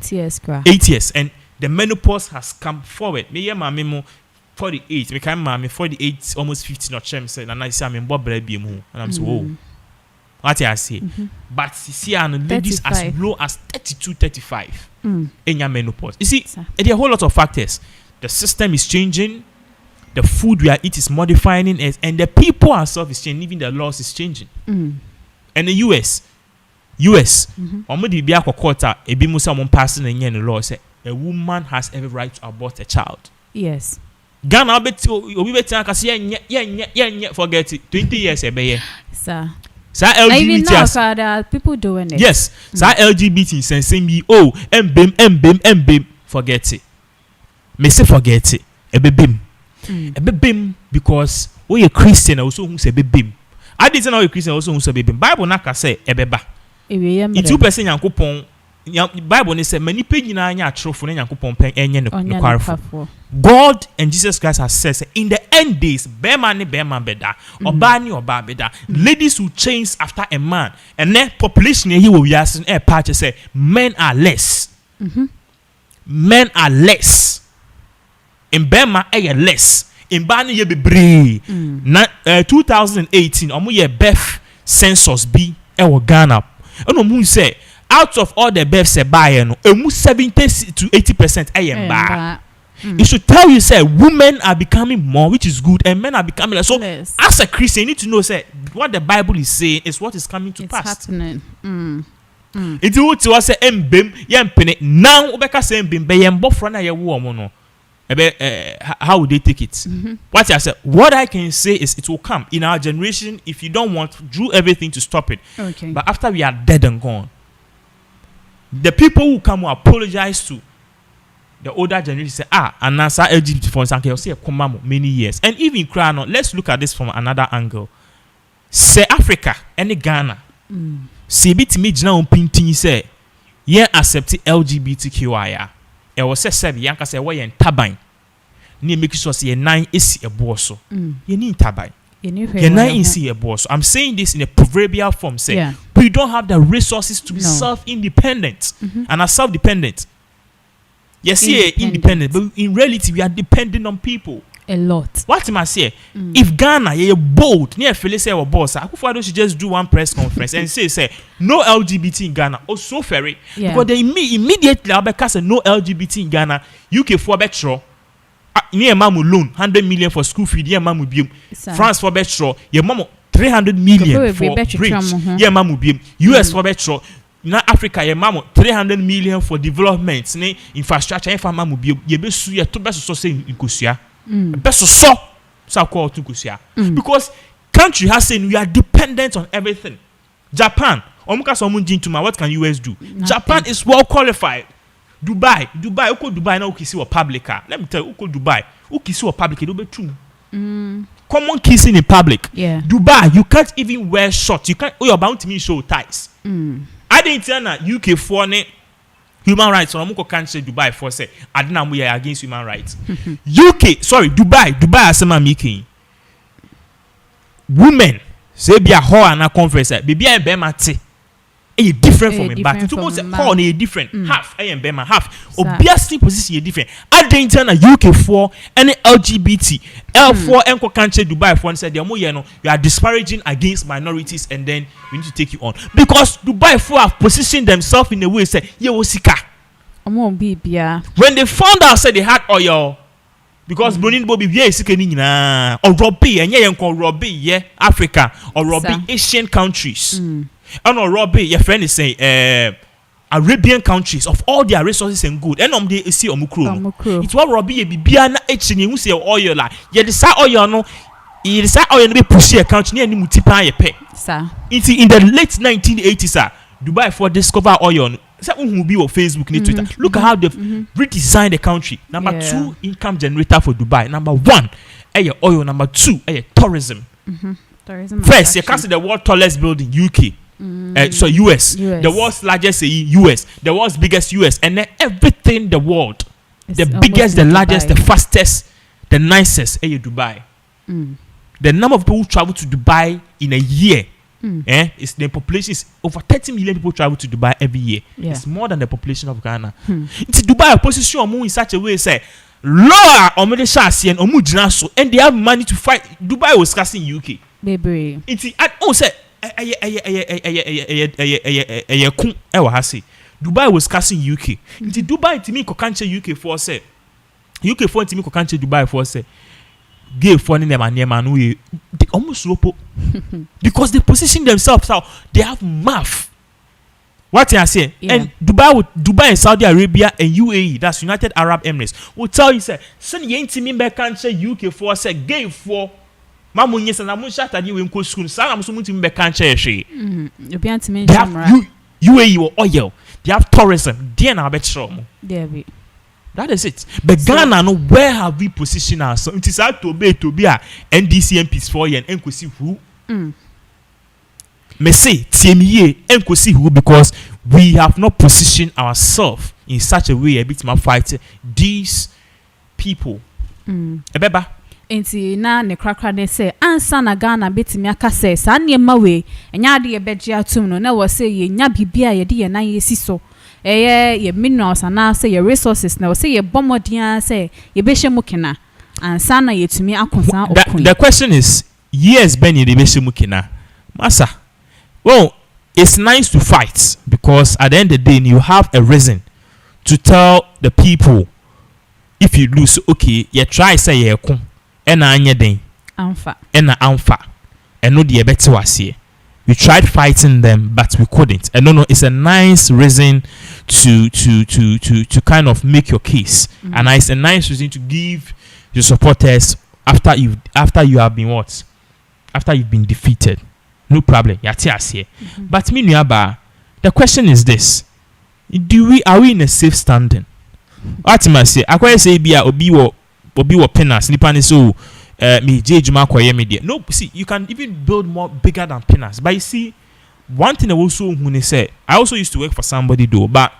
8 years and the menopause has come forward. Me memo 48. We can 48 almost 50 not sure say and I say I'm Bob and I'm so whoa. What I say. But see and ladies 35. As low as 32, 35 in your menopause. You see, there are a whole lot of factors. The system is changing, the food we are eating is modifying it, and the people ourselves is changing, even the laws is changing. And the US, be a quarter, a bimusa passing in the law say a woman has every right to abort a child. Yes. Ghana bet you be better cause forget it 20 years sir So even now, LGBT there are people doing it. yes. So LGBT sensing me oh mbim forget it. Me say forget it. Ebebim because we a Christian also who say bebim. I didn't know a Christian also who say bebim. Bible naka say ebeba. It's 2% Yankopon. Bible ne say many page na anya atrofo na Yankopon pen enye no kwarefo. God and Jesus Christ has said in the end days bema ne bema beda oba ni oba beda ladies will change after a man and then population here will yasin e patch say men are less. Men are less. In bema less. In bani ye bebre. 2018 omo ye birth census bi e wo Ghana. Ono mu say out of all the births e buy no emu 70 to 80% ba. It should tell you say women are becoming more, which is good, and men are becoming less. So Less. as a Christian you need to know say what the Bible is saying is what is coming to pass. Happening. It would to say embem yempene now obeka say embem be yembofra na ye wo omo no. How would they take it? What I said, what I can say is it will come in our generation if you don't want do everything to stop it. Okay. But after we are dead and gone, the people who come will apologize to the older generation say and answer LGBT for example say many years. And even cry now, let's look at this from another angle. Say Africa and Ghana. See bit me jina on painting say yeah accept LGBTQIA. E was said yanka say we yen taban ni make sure say nine is a boss. You need taban. You nine is a boss. I'm saying this in a proverbial form say we don't have the resources to be self-independent and are self-dependent. Yes, independent, but in reality we are dependent on people. A lot. What am I say? If Ghana you're bold, near Phyllis or boss, I could should just do one press conference and say no LGBT in Ghana. Oh, so ferry. Because they immediately because no LGBT in Ghana, UK for betro. Near mamu loan 100 million for school fee. Yeah, mamu bium. France for betro. Your mamu 300 million for bridge. Yeah, mamu bium. US for betro. Na Africa ye mamu 300 million for development. Ne infrastructure. For mamu bium. Ye be su ye to be so say inkosia. Best so called because country has said we are dependent on everything. Japan, what can US do? Nothing. Japan is well qualified. Dubai, now ukisi public. Let me tell you, Dubai, ukisi public, it'll be true. Common kissing in public. Yeah. Dubai, you can't even wear shorts. You can't. You're bound to me show ties. I didn't tell UK for human rights. So I'm can't say Dubai for say I don't know we are against human rights. Dubai as I'm making women say be a whole and a conference. Be a bema different from him, but to say whole a different half. I am bema half. Obviously position is different. I didn't tell UK for any LGBT L4 and can't say Dubai for said you are disparaging against minorities and then we need to take you on because Dubai for have positioned themselves in a way say when they found out said they had oil because Bonin Bobby is or Robbie and Robbie Africa or Robbie Asian countries and or Robbie your friend is saying Arabian countries of all their resources and good and they see omukro it's what Robbie bibiana etching who say oil like yeah the sa oil no it is oil no be push your country near ni multiply your pay it's in the late 1980s Dubai for discover oil say who be on Facebook and Twitter look at how they've redesigned the country. Number 2 income generator for Dubai. Number 1 oil. Number 2 tourism. First you can see the world's tallest building UK. So US, the world's largest US, the world's biggest US, and then everything the world, the biggest, the largest, the fastest, the nicest, Dubai. The number of people who travel to Dubai in a year, is the population is over 30 million people travel to Dubai every year. It's more than the population of Ghana. It's Dubai position in such a way say lower or middle class and they have money to fight. Dubai was casting UK. Baby, it's say. Dubai was casting UK. It's Dubai to me can't UK for say UK for to me can't Dubai for say gay for them and man we almost rope because they position themselves how they have math. What I say and Dubai and Saudi Arabia and UAE, that's United Arab Emirates, will tell you say send you ain't me back can't say UK for say gay for Mamu nyesa na mun shata di we nko school sa na muso muntimi be kan chehwe obi antimi nshamra you oil they have tourism there na be chro mo there be that is it but Ghana no where have we positioned ourselves it is out to be a NDC MPs for yen enkosi who me say TME enkosi who because we have not positioned ourselves in such a way a bit ma fight these people ebeba enti na ne krakra ne say ansa na Ghana betimi aka say sa niema we enya ade ye beje atum no na wo say ye nya bibia ye de ye nan ye siso ye minerals na say ye resources na wo say ye bomodian say ye be hye mukena ansa na yetumi akonsa okun. The question is years ben ye be hye mukena masa well it's nice to fight because at the end of the day you have a reason to tell the people if you lose okay you try say ye kun ena anye den amfa and no the better was here we tried fighting them but we couldn't and no it's a nice reason to kind of make your case and it's a nice reason to give your supporters after you have been what after you've been defeated no problem yati here but me nuaba the question is this are we in a safe standing what I say akwa say bia obi wo Pinax nipa ni so me jejuma koye media no see you can even build more bigger than Pinax but you see one thing I also who say I also used to work for somebody though but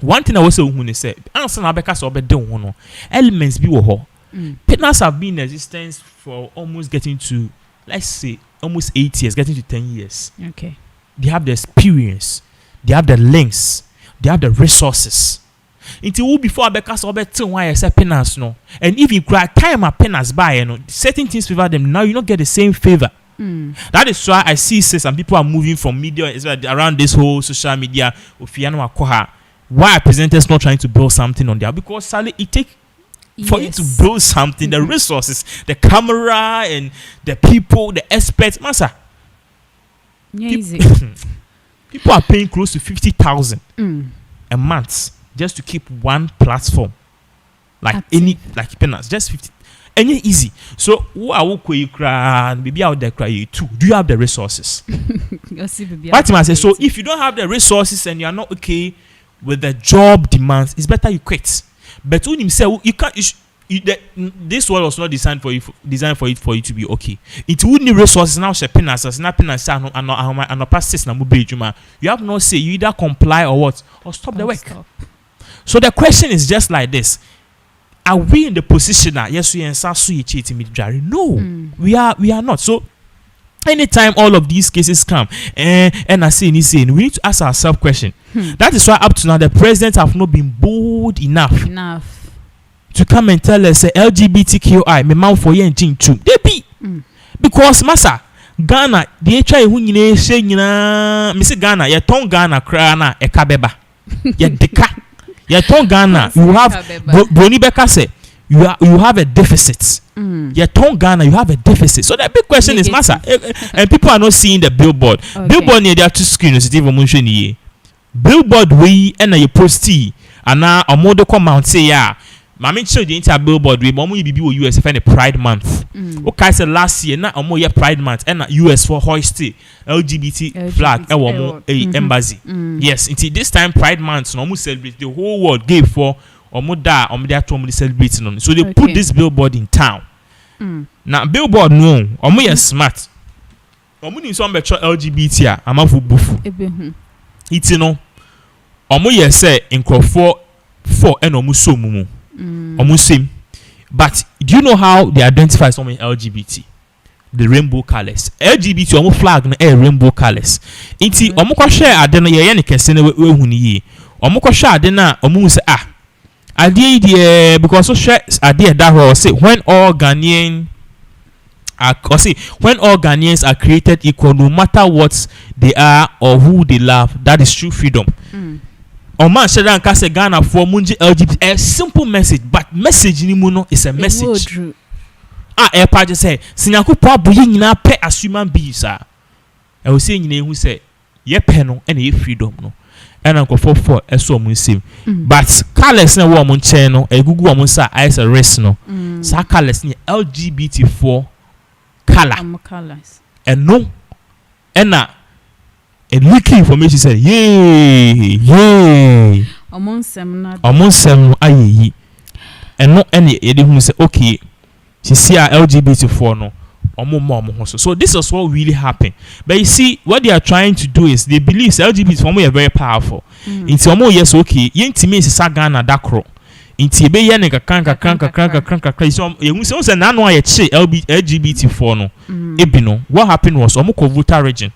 one thing I also who say answer na beka so obede ho no elements bi wo ho Pinax have been in existence for almost getting to let's say almost 8 years getting to 10 years okay they have the experience they have the links they have the resources until before Abeka so better why I say Pinax no and if you cry time a Pinax buy no certain things favor them now you don't get the same favor that is why I see some people are moving from media around this whole social media Ofiano Akoha why are presenters not trying to build something on there because sadly it take for you to build something the resources the camera and the people the experts massa easy people are paying close to 50,000 a month just to keep one platform like Pinax just 50 and easy so who are you cry maybe out there cry you too do you have the resources what I say so if you don't have the resources and you are not okay with the job demands it's better you quit but when you say you can't this world was not designed for you to be okay it would need resources now Pinax and pass na mobile you have no say you either comply or what or stop the work. So the question is just like this: are we in the position that yes we no, we are not. So anytime all of these cases come and I say we need to ask ourselves question. That is why up to now the president have not been bold enough to come and tell us LGBTQI me man for yen jing too. They be because massa Ghana they try who nyine say nyina me say Ghana ye ton Ghana kra na e ka beba ye deka ye ton Ghana you have Boni Beka say you have a deficit. Ye ton Ghana you have a deficit. So the big question is massa and people are not seeing the billboard. Billboard near there two screens it even mention here. Billboard we and you post and now a model come out say yeah Mami show the entire billboard we momu bibi wo US for the Pride Month. Okay, so last year na omo ye Pride Month and US for hoist LGBT flag e wo embassy. Yes, until this time Pride Month no omo celebrate the whole world gave for omo there to celebrate no. So they put this billboard in town. Now billboard no omo ye smart. Omo ni so becho LGBT a amafu bufu. It's no omo ye say nkrofo for and omo so mumu. Almost same. But do you know how they identify someone LGBT? The rainbow colors. LGBT almost flag na rainbow colors. Inti omukwa share adena ye ne kese na we huni ye. Omukwa share adena omu say ade die because so share ade that ho say when all Ghanaians are created equal no matter what they are or who they love, that is true freedom. Man said and cast a Ghana for Munji LGBT a simple message, but message ni muno is a message. A part say, Sinaku Pabu na pay as human beings. I was saying who say, ye penal and ye freedom no. And Uncle for a so musim. But Carlos na woman channel, a Google woman sa as a rest no. Sa Carlos ni LGBT4 colors. And no, and leaking information said, yay. Among some aye. And no any who say, okay, she see our LGBT4 no. So this is what really happened. But you see, what they are trying to do is they believe LGBT for me are very powerful. It's almost yes, okay. Yenti means Sagana Dakro. Inti be yen kranka. So you say na no aye che LGBT4 no. Ebino. What happened was omoko voter region.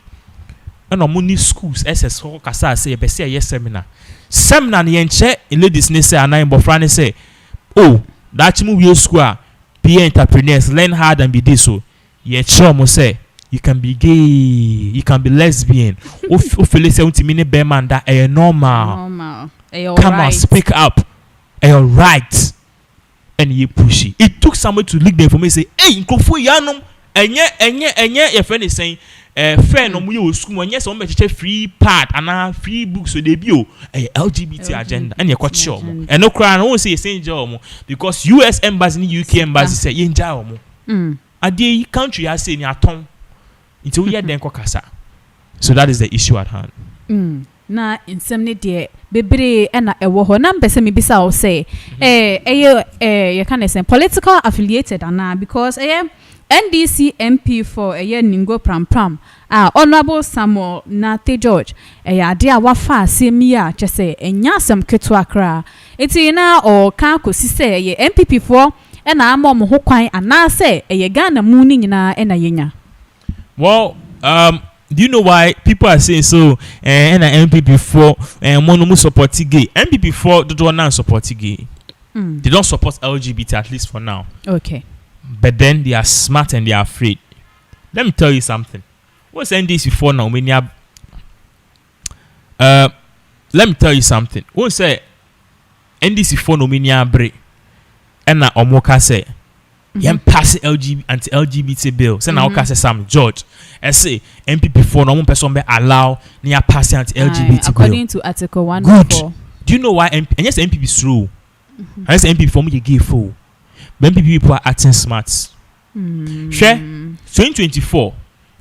And omuni schools SS ho kasa say be say yes seminar. Seminar yen che ladies ne say anan bofra ne say, "Oh, that mu we school be entrepreneurs learn hard and be this so." Yeah, sure, say you can be gay, you can be lesbian. If you listen to me, be man that are normal. Come on, speak up. You're right. And you push it. It took somebody to leak the information. Say, hey, Nkofu Yanum, enye. Your friend is saying, friend, you school when yes, on free part and free books so debut a LGBT agenda. And you're quite sure. And no cry, I won't say saying job because US embassy, UK embassy say yin jaomo. Adi country has say ni aton until we den kokasa. So that is the issue at hand. Na insemne de bebre na ewo ho na mpese me bisa o say you can say political affiliated ana because NDC MP for Ningo Pram Honorable Samuel Nate George ade a wafa asemia chese enyasem ketwa kra eti na o kan kosi say MPP for na amom ho kwan ana say Ghana mu ni nyina na yenya. Well, do you know why people are saying so? And MPP for mono support gay. MPP for don't not support gay. They don't support LGBT at least for now. Okay. But then they are smart and they are afraid. Let me tell you something. What's NDC for now? When you let me tell you something. What's say NDC for no minya break? And na omoka say yem pass anti-LGBT bill. Say na oka say Sam George. I say MPP for no person be allow near pass anti-LGBT bill. According to Article 104. Do you know why? And yes, MPP is true. And yes, MPP for me you give full. But MPP people are acting smart. Share 2024.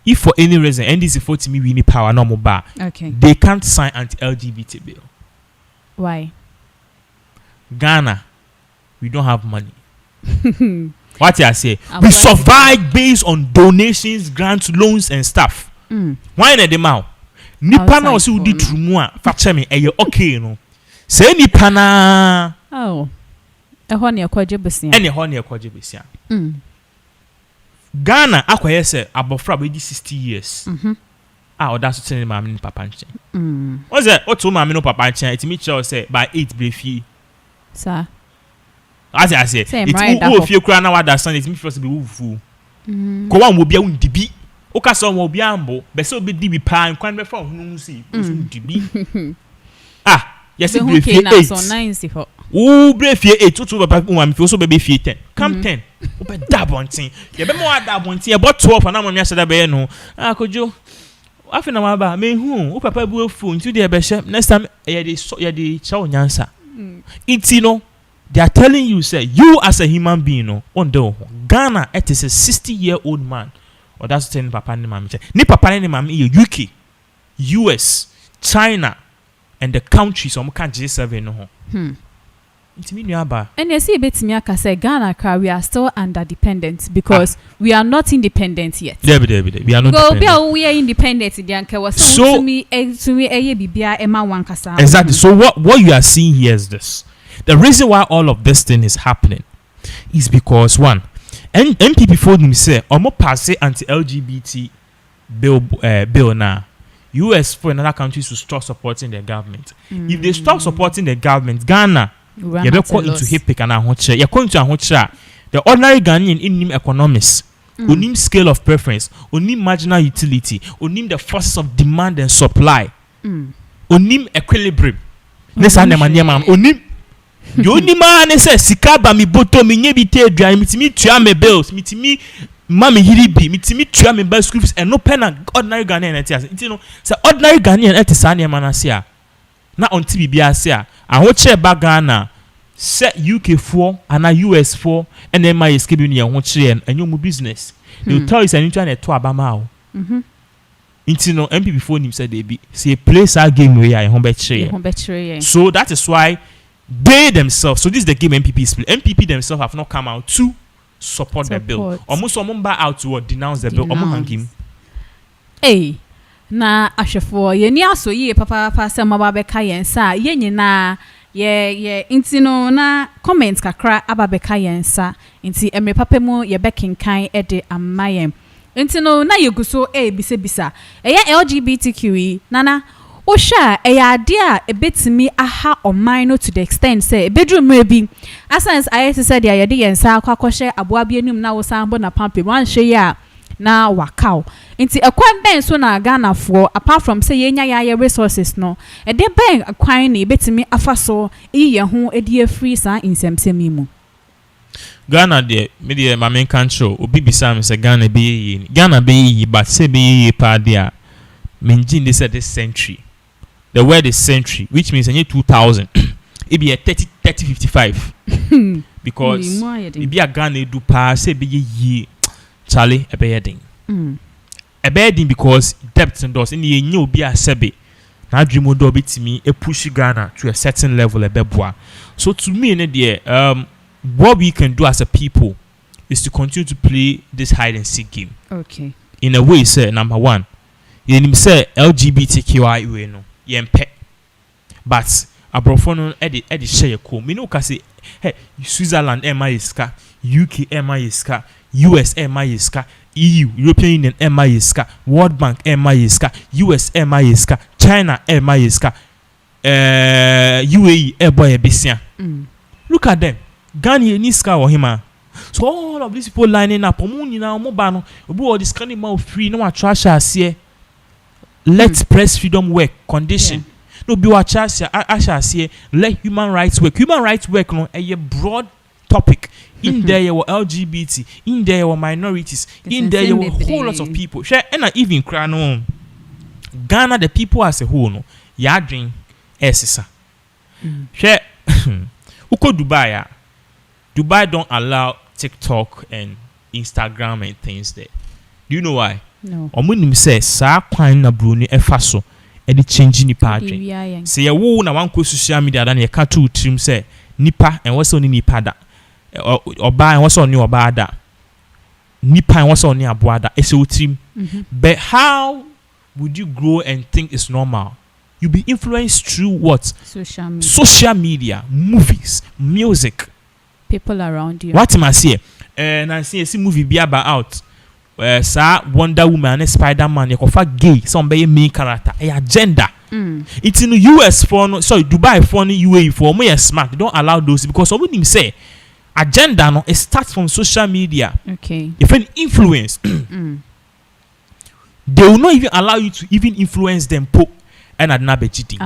If for any reason NDC for to me we need power no more bar. Okay. They can't sign anti-LGBT bill. Why? Ghana, we don't have money. What I say? We survive based on donations, grants, loans, and stuff. Why not the mouth? Nipa na osi udi trumua. Fache me, okay no. Say nipa na. Oh. Ehoni akwaje besia. Ehoni akwaje besia. Ghana akwaye say abofra be 60 years. Oda so tene maame ni papa nche. What's that? Oto maame no papa nche. It me tell say by 8 brefi. Sir. As I say, it's who if you cry now that son it me first be wufu. Ko wan wo bia undibi. O ka so wo bia ambo, be so be dibi pa nkwan be from hunu si, undibi. Yes it be 8. So 9 for. Who brefie 8 to papa maame fi so be 10. Come 10. O be dabontin. Ye be mo dabontin, e bo 12 na mo me aseda be no. Kojo. Afi na maba me hu, o papa bu ofu nti de be she next time ye de cha onyansa. It's no, they are telling you, say, you as a human being, no, Ghana, it is a 60-year-old man. Or that's telling Papa and Mammy. Ni Papa and Mammy, UK, US, China, and the countries on G7. No. It's me, Nyaba. And you see, bit me, I say, Ghana, we are still under dependent because we are not independent yet. We are not independent. We are independent. So, to me, exactly. So, what you are seeing here is this. The reason why all of this thing is happening is because one, MPP for them say, "Omo pass anti-LGBT bill now. US for another countries to stop supporting the government. If they stop supporting the government, Ghana, you be caught into hip and ahoche. You're going to ahoche. The ordinary Ghanaian in him economics, on him scale of preference, on him marginal utility, on him the forces of demand and supply, on him equilibrium. Let's have them on him. The only man says, Sikaba mi boto mi nye bite dry, mitimi tuya me bills, mitimi mami hiribi, mitimi tuya me buy school fees, and no pen ordinary Ghanaian etias. You know, so ordinary Ghanaian etisani manasia. Na on TV biasia. I want share back Ghana, set UK 4 and a US 4, and then my escape in your own and your business. they will tell you say Antoa na to abama o Inti no MPP phone him said they be say play that game where I home betray. So that is why they themselves, so this is the game MPP is play. MPP themselves have not come out to support the bill. Almost someone buy out to denounce the bill. Almost hang him. Hey, na ashefo ye ni aso ye papa se mababeka yensa ye nyina ye inti no na comments kakra ababeka yensa inti emre papa mu ye bekinkan ede amayem. Inti no na yeguso bisa eya LGBTQ nana o sha eya ade a ebetimi aha oman no to the extent say bedroom maybe asans ayese said ya yede yensa akwakohye aboa bi enum na wo sambo na pampe wan hwe ya na wakao inti ekwan ben so na Ghana for apart from say yenya ya resources no e de ben akwan na ebetimi afaso ye ho edi free sa insemsemi mu Ghana de me de my main control obi bisa me say Ghana be ye but say be ye pa dia menjin they said this century the word is century which means any 2000 it be a 3055 because it be a Ghana do pa say be ye Charlie a bedding because depth and doors in the new be a sebe na dream do bit me a push Ghana to a certain level a beboa. So to me in the what we can do as a people is to continue to play this hide and seek game. Okay. In a way, say number one, you say LGBTQI we no yempe, but abrofono edi share ko. Me no ka say hey Switzerland MISK, UK MISK, US MISK, EU European Union MISK, World Bank MISK, US MISK, China MISK, UAE boy besia. Look at them. Ghana ni ska or hima. So all of these people lining up, omuni na omoba no, obi all this kind of free no wa trash here. Let press freedom work condition. No be wa trash here. Let human rights work. Human rights work no a broad topic. In there you were LGBT, in there you were minorities, in there you were whole lot of people. Share and even cry no. Ghana the people as a whole no. Ya drink esisa. Share uko Dubai don't allow TikTok and Instagram and things there. Do you know why? No. Omunim say sa kwan na bro ni efa so e dey change nipa adwen. Say ye wo na wan ko social media da na ye ka to trim say nipa en wo so ni nipa da. Oba en wo so ni oba da. Nipa en wo so ni aboa da. E se trim. But how would you grow and think it's normal? You be influenced through what? Social media, movies, music. People around you. What am I say? And I see a movie be about out. Sa Wonder Woman and Spider-Man, you can gay, some be main character, a agenda. It's in the US for Dubai for UAE for me smart. They don't allow those because what him say agenda no it starts from social media. Okay. If an influence, they will not even allow you to even influence them. And at Nabejiti.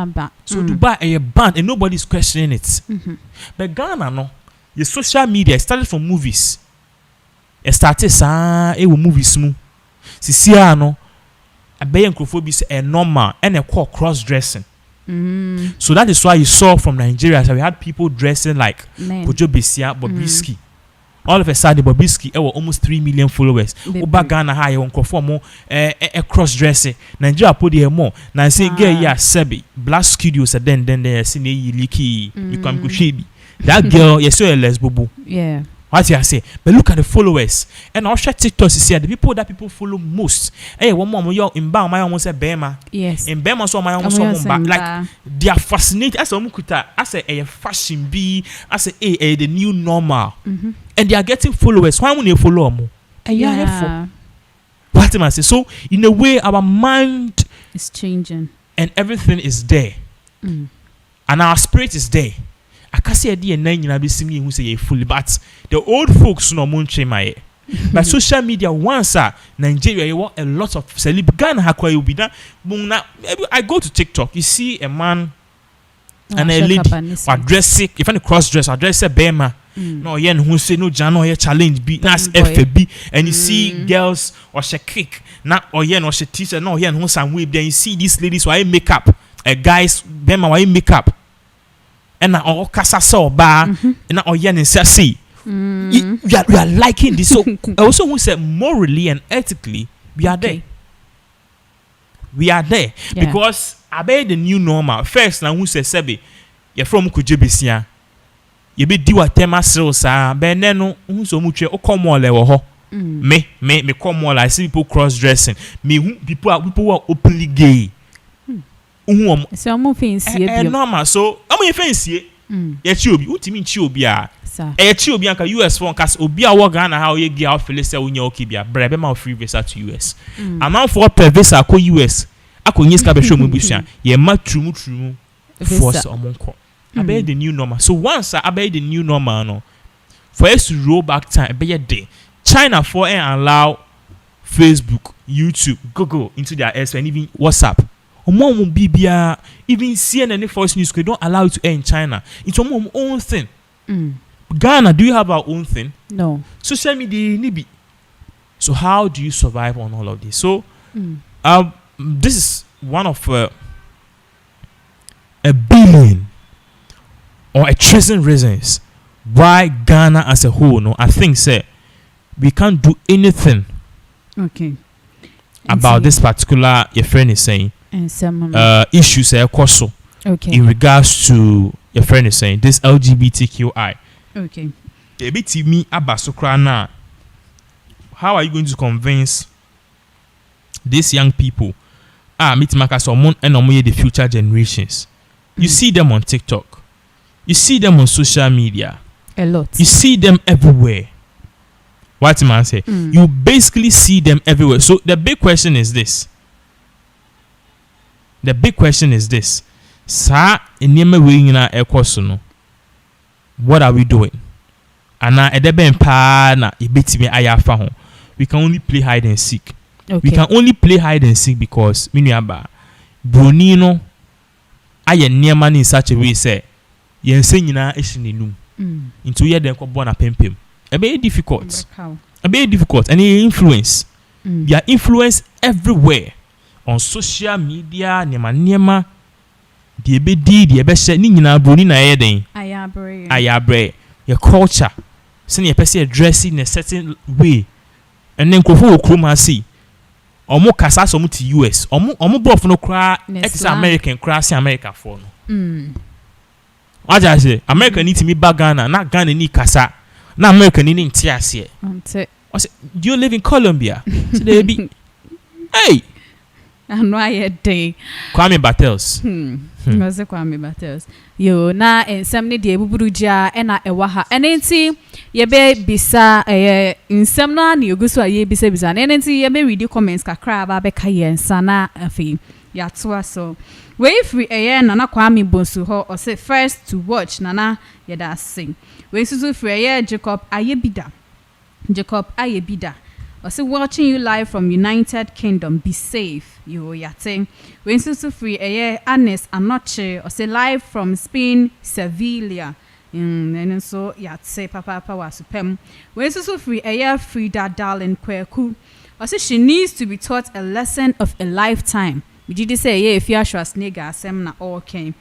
So Dubai a ban and nobody's questioning it. But Ghana no. The social media started from movies. It started movies mu. Sisia no a bay and a normal and a call cross dressing. So that is why you saw from Nigeria so we had people dressing like Kojo Besia Bobrisky. All of a sudden Bobrisky were almost 3 million followers. Oba Ghana high on conform a cross dressing. Nigeria put here more. Now say girl Sebi Black Studios then they see leaky you come go shady. That girl, you saw a lesbo. Yeah. What you say? But look at the followers. And I'll share TikTok to see the people that people follow most. Hey, one more in Bama, my almost a Bema. Yes. In Bema, so my almost back. Like they are fascinated. As a mukuta, as a fashion bee, as a the new normal. And they are getting followers. Why won't you follow more? Yeah. What am I say? So in a way, our mind is changing, and everything is there, and our spirit is there. I can't say a DNA in be singing who say fully, but the old folks no munche my. But social media once Nigeria you want a lot of celeb Ghana hakwa you be that. I go to TikTok, you see a man and a lady or dress sick, if any cross dress or dress a bema. No yen who say no jano here challenge be that's FB and you see girls or she kick not or yen or she teacher no yen who some whip then you see these ladies why makeup a guys bema why makeup. And all kasa so ba na oye ne say We are liking this. So also who said morally and ethically we are there. We are there because about the new normal. First, now who says Sebi, you're from Kujibisia. You be do a tema silsa, but then no, so much o come all level. Me come all. I see people cross dressing. Me people are openly gay. So I'm fancy. Normal. So I'm fancy. Yeah, Chiobi. What do you mean Chiobia? Chiobi anka US phone cause Obia wa Ghana how you get out Felicia when you okibia. Brebe ma free visa to US. Amount for per visa ko US. Ako nyiska be show mu busia. Ye ma true force omonko. About the new normal. So once about the new normal, no, for us to roll back time, be a day. China for and allow Facebook, YouTube, Google into their air and even WhatsApp. Bibia, even CNN and Fox News, they don't allow it to air in China. It's our own thing. Ghana, do you have our own thing? No. Social media, nibi. So how do you survive on all of this? So, this is one of a billion. Or a trillion reasons why Ghana as a whole, no, I think, we can't do anything. Okay. About this particular, your friend is saying, issues, okay. In regards to your friend is saying this LGBTQI. Okay. Me abasokrana. How are you going to convince these young people? Meet someone and the future generations. You see them on TikTok. You see them on social media. A lot. You see them everywhere. What man say? You basically see them everywhere. So the big question is this. Sa enema we nyina ekoso no. What are we doing? Ana edebe mpa na ebetimi ayafa ho. We can only play hide and seek. Okay. We can only play hide and seek because minuaba broni no aye niema in such a way say yense nyina ehine into ye den ko born a pempem. A very difficult. And influence. They are influence everywhere on social media. Niema the ebe the ebe share ni nyina broni na ye den. Ayabre. Your culture. Send your person dressing in a certain way. And then krofo okroma see. Omo kasa so mu to US. Omo bof no kra ex American kra si America for no. What I say? America need to me back Ghana, not Ghana need kasa. Na America need ntiase. I say, do you live in Colombia? So they be, hey. I know I day. Kwame Battles. Was it Kwame Battles? Yo na ensemne de buburuja ena ewaha. Enenti ye be bisa ensemna ni oguso aye bisa. Enenti ye be read comments kakra ba be kaye nsana afi. Yatwa so. We free nana Kwame Bonsu ho or say first to watch nana yeda sing. We susu free Jacob Ayebida. I say watching you live from United Kingdom. Be safe, you yate. We susu free Anes Anoche or say live from Spain, Sevilla. And so yate papa wasupem. We susu free Frida darling kweku. I say she needs to be taught a lesson of a lifetime. We did say Afia Schwar Rep0rtedly sem na okay.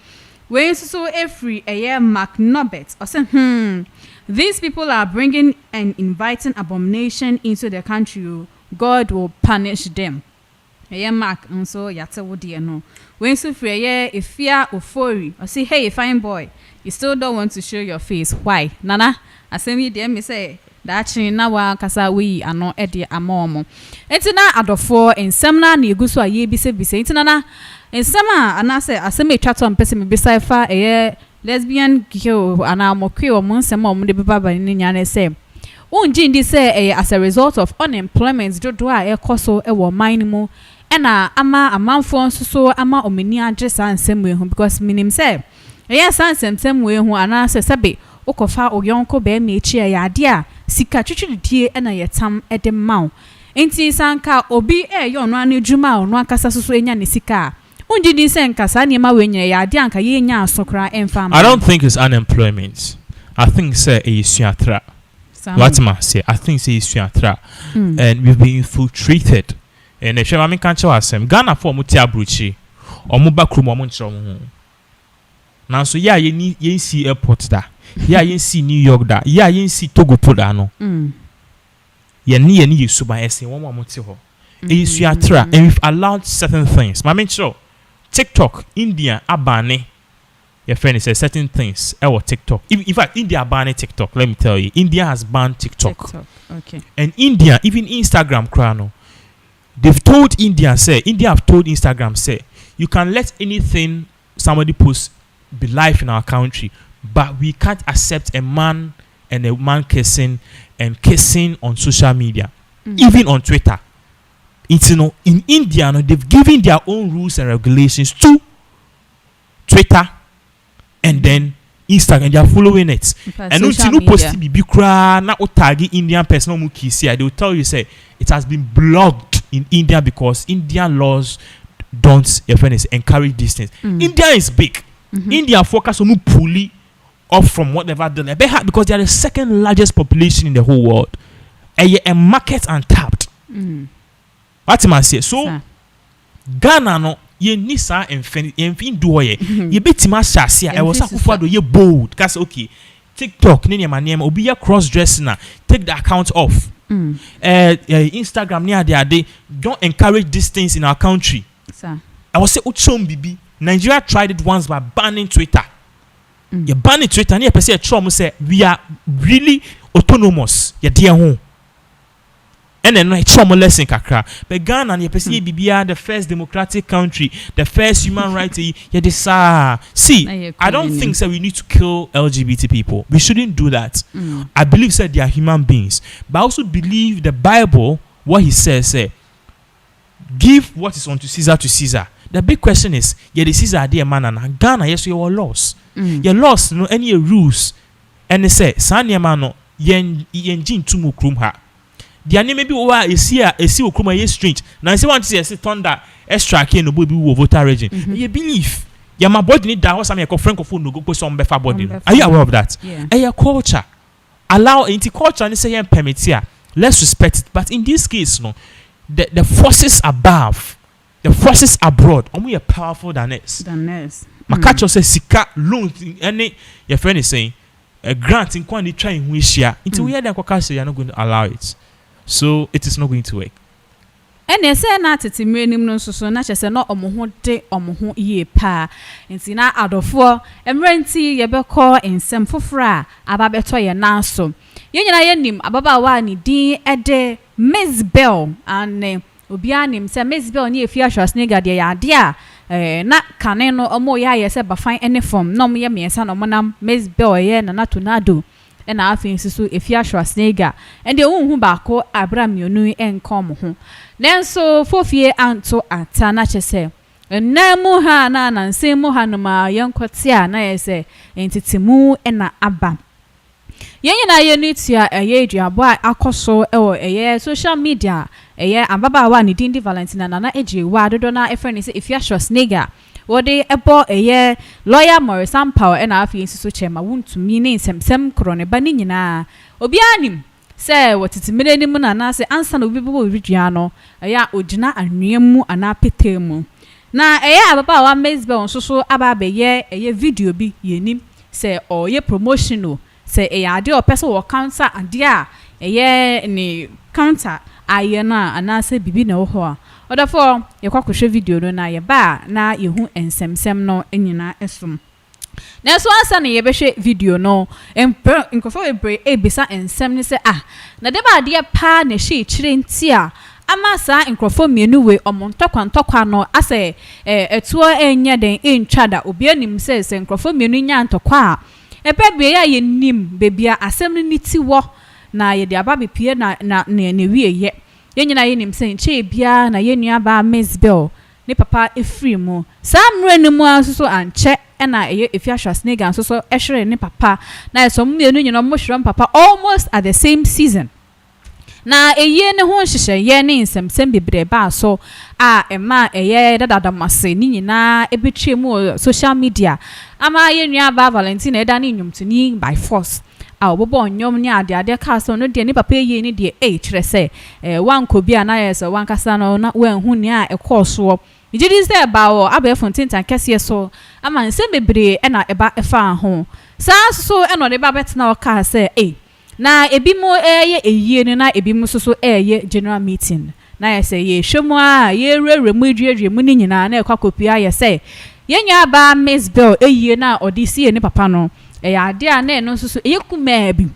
We so every Mark Nobbet or say these people are bringing and inviting abomination into their country. God will punish them. Mark and so yata wodi no. We so free Afia Ofori or say hey fine boy, you still don't want to show your face. Why? Nana, I say me there me say that na wa kasa we ano ede amomo entina adofo ensemna na eguso aye bise entina na ensema anase aseme twato mpese me bisa fa lesbian girl ana mokwe o monsema o de baba ni nya na say unji ndi say as a result of unemployment dodo a ekoso e wo mine mu ena ama amanfo nso ama omani agesa nsem we hu because minim say sansem we hu anase sebe okofa oyonko be me echi ya ade a sika twitwidie na yetam ede maw enti sanka obi yo no anu adwuma ono akasa soso enya ne sika unji di senka sa ne ma we nya ya ade anka ye nya asokra emfa. I don't think it's unemployment. I think say isuatra. What ma say? I think say isuatra. And we've been infiltrated. And the Shema can show us Ghana for muti abruchi or muba krum or munchom. Now so yeah, you see airport da. Yeah, you see New York da. Yeah, you see Togo poda no. Yeah, ni suba ese one more motivo. Is you and we've allowed certain things. I mean, sure, TikTok, India, abane. Your friend says certain things. TikTok. In fact, India banned TikTok. Let me tell you, India has banned TikTok. Okay. And India, even Instagram, Krano, they've told India have told Instagram, say, you can let anything somebody post be live in our country, but we can't accept a man and a man kissing on social media, even on Twitter. It's in India, they've given their own rules and regulations to Twitter and then Instagram. They are following it. And no post be cry na tag Indian person mu kiss. They will tell you say it has been blocked in India because Indian laws don't encourage these things. India is big. India focus on pulling off from whatever they because they are the second largest population in the whole world. A market untapped. What am I say? So Ghana no ye nisa enfin do ye betima shase a was akufo do ye bold cause okay TikTok ne name obi ye cross dressing na take the account off. Instagram near they don't encourage these things in our country. Sir. I was say uchom bibi Nigeria tried it once by banning Twitter. You banning Twitter and you person chom say we are really autonomous. You dear home. And then like chom lesson kakra. But Ghana and you person BBR the first democratic country, the first human rights. You decide. See, I don't think that we need to kill LGBT people. We shouldn't do that. I believe that they are human beings, but I also believe the Bible. What he says, say, give what is unto Caesar to Caesar. The big question is, yeah, the Caesar dear man and Ghana, yes, you are lost. You're lost, no any rules. And they say, Sanya mano, yen jin tumu krum ha. The name maybe over is here, a sea kruma ye strange. Now, I say want to see a thunder extra king no baby will voter region. You believe. Yeah, my body need that was some francophone no go put some befa body. Are you aware of that? Yeah. And your culture. Allow culture and say permit here. Let's respect it. But in this case, no, the forces above, the forces abroad, are powerful than us. Makacho says sika loan any your friend is saying a grant in quantity trying wish ya until we are the say you're not going to allow it. So it is not going to work. And they say na tete mrenim no so na che se no omo ho ye pa nti na adofo emrenti ye beko ensem fofora ababeto ye na so ye nyina ye nim ababa ni din ede Miss Bell and obi anim se Miss Bell ni Afia Schwar Rep0rtedly de ya de a na kane no omo ya se bafan any form no ye miensa no monam Miss Bell ye na tornado and Afia Schwar Rep0rtedly and the hu baako Abraham yonu enkom ho nenso fofie Antoa atana chese namu ha na nanse mu ha no ma yenkotia na yese entitimu na aba yenyina yenitia aduabo akoso ewo social media ababa wa ni dindi Valentina na eje wa dodo na efreni se Afia Schwar Rep0rtedly wode ebo lawyer Morrison Power na Afia chema Wontumi ne nsem krone ba ni nyina obi anim se wotitime ni mu na se ansa na obi bo ridua no ogina anwemu ana petemu na ababa wa Mezbe so aba be video bi yenim se oye promotional se ade o person wo counter ade a ni counter ayena ana se bibi na wo ho a odafo ye kwakohwe video no na ye ba na ye hu ensemsem no enyina esum na so ansa na ye behwe video no nkofo ebre ebisa ensem ni se na de ba ade pa na hye kire ntia ama sa nkrofo mienu we omontokwa no ase etuo enye den entwada obi anim se nkrofo mienu nya ntokwa ebebe ya ye nim bebia asem ni ti wo na ye de aba bepie na wie ye yenyina ye nim se nche bia na ye nua ba Miss Bell ne papa efri mu samre ni mu aso anche na Afia Schwar Rep0rtedly so ehwere ne papa na so mienu nyina mo hwere papa almost at the same season na eye ne ho hyehyɛ ye ne nsɛmsɛm bebre ba so ema dadada mase ni nyina ebetwe mu social media ama ye nua ba Valentina eda ne nnwomtoni by force obobo nyom ne ade ka so no de ne papa ye ne de kyerɛ sɛ wanko bia na yɛ so wankasa no na wanhu ne ekɔso ijidi sɛ ba wo abɛfo tintan kɛse so ama nsɛm bebre na eba efa ho so eno de ba bet na o ka say na ebi mo ye eyie ni na ebi mo so ye general meeting na ye say ye hwemu a ye rere mu eduedue mu ni nyina na ekwakopia ye say ye nya ba Miss Bell eyie na odisi ni papa no ya ade a na eno so ye kuma bi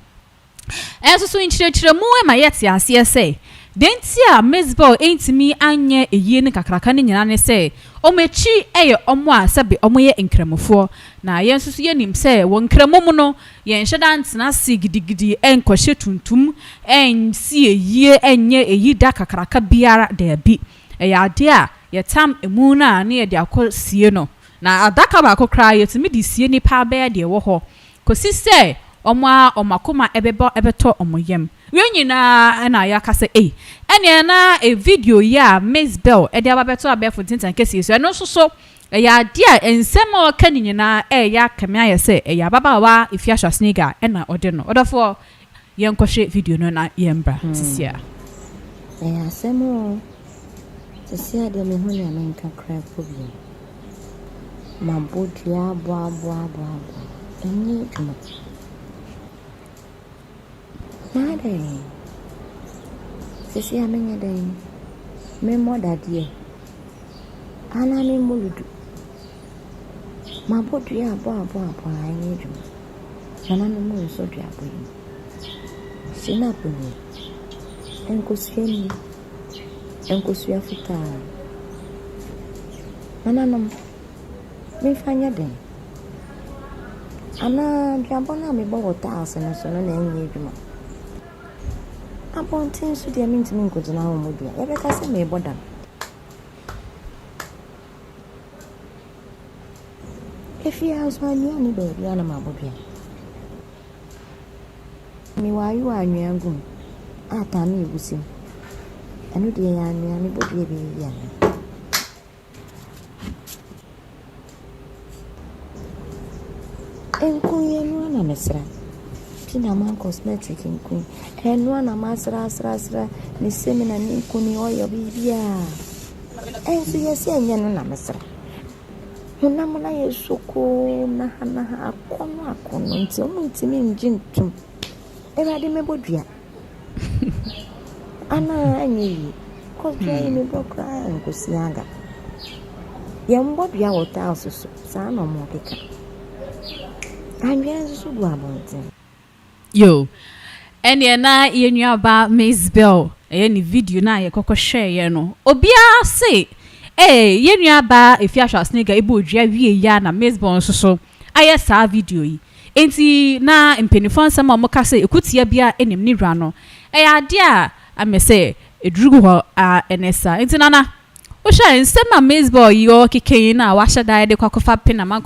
so nchirechire mu e ma yete ase say denti a Miss Bell entimi anye eyie ni kakraka ni nyina ne say omechi eye omo a sebe omo ye nkramofo na yen so ye nim say won nkramom no yen hyeda ntena sigidigidi enkohye tuntum ensi eyie enye eyi da kakraka biara da bi ya ade a ye tam emu na na ye de akosie no na adaka ba akokra yetimi di sie ni pa ba de wo ho kosi say omo omakoma ebeto omoyem wenyina na ya kase ene na video ya Miss Bell e de ababeto abefo tintan kesi so eno so ya dia ensem o kaninyina ya kamia ye se ya baba wa Afia Schwar Sneaker na ode no odofo ye nkohwe video no na ye mbra sisia asemo sisia de me hu na menka cry phobia mabodia bwa enyi dwuma Made, sisi amenye de, me moda die, ana mi muludu, mabodu ya abo enyi dwuma, ana mi mulu so du abo yi, sina puni, enkosu ya futa, ana nom, mi fanya de, ana biambona mi bo wota ase no so no na enyi dwuma. Abontin so de minti min ko jina ho modua e be ka se me boda Afia Schwar ni be bia na mabodua mi wayu anwea ngum ata mi egusim enu de ya anwea mi bodua be ya enku ye no na mesra Pinax cosmetic nkun enu na masra ni semina ni nkuni oyo bibia enso yesi enye no na mesra hunam na yesuko na hana akono nti o ntimi njintum erade mebodua ana enyi cosmetic ni bokra nkosianga yembodua wota asusu sa na mo keka anwe so bu abonte Yo, ene na yenua ba Miss Bell ni video na ye kokko share ye no obia se yenua ba Afia Schwar Sneaker ibo odua wie ya na Miss Bell so aye sa video yi enti na mpenifon sama mo ka se ekutia bia enim ni ra no ade a amese edurugu ho enesa enti nana o sha nsema Miss Bell yo kekeye na wa sha dai de kwakofa Pinax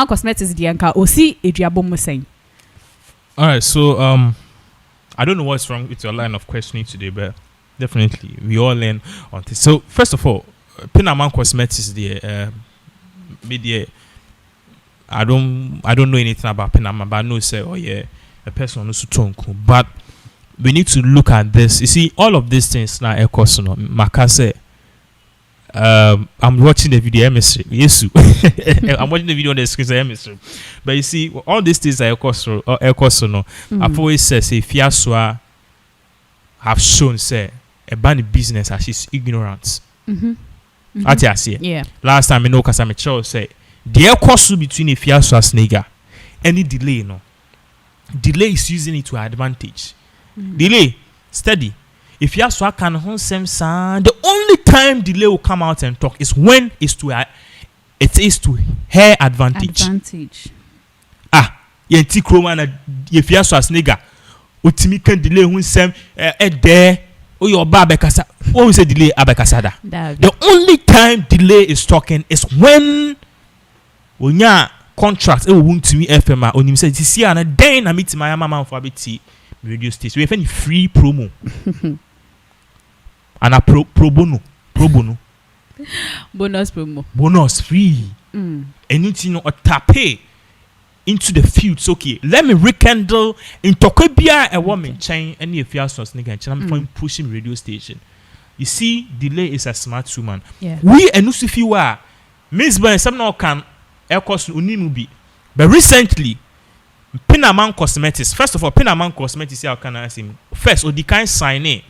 Cosmetics di anka osi eduabo mo sen. All right, so I don't know what's wrong with your line of questioning today, but definitely we all learn on this. So first of all, Pinax Cosmetics, media. I don't know anything about Pinax, but I know say a person who's tonku. But we need to look at this. You see, all of these things now are personal. Makase. I'm watching the video emissary. Yes, I'm watching the video on the screen. Emissary, but you see, all these things are personal. I've always said, say, Afia Schwar have shown say about business as she's ignorant. I see. Yeah. Last time I know, cause I'm a child say the cost between Afia Schwar Sneaker any delay delay is using it to her advantage. Delay steady. If Afia Schwar can hold some sound, the only time delay will come out and talk is when it is to her advantage. Yenti kroma na Afia Schwar Sneaker. Utimi can delay when some there. Oh, your baba kasa. What we say delay abakasada. The only time delay is talking is when ya contract. Wontumi FM. Onim say this year na den na meet my mama for abeti radio station. We have any free promo. And a pro bono bonus free anything or tape into the fields. Okay, let me rekindle in Tokebia a woman chain any of your source nigga and I'm pushing radio station. You see, delay is a smart woman. We and if you are Miss Bell some now can air cost unimubi, but recently Pinaman Cosmetics. First of all, Pinaman Cosmetics here can ask him. First, or the kind sign in.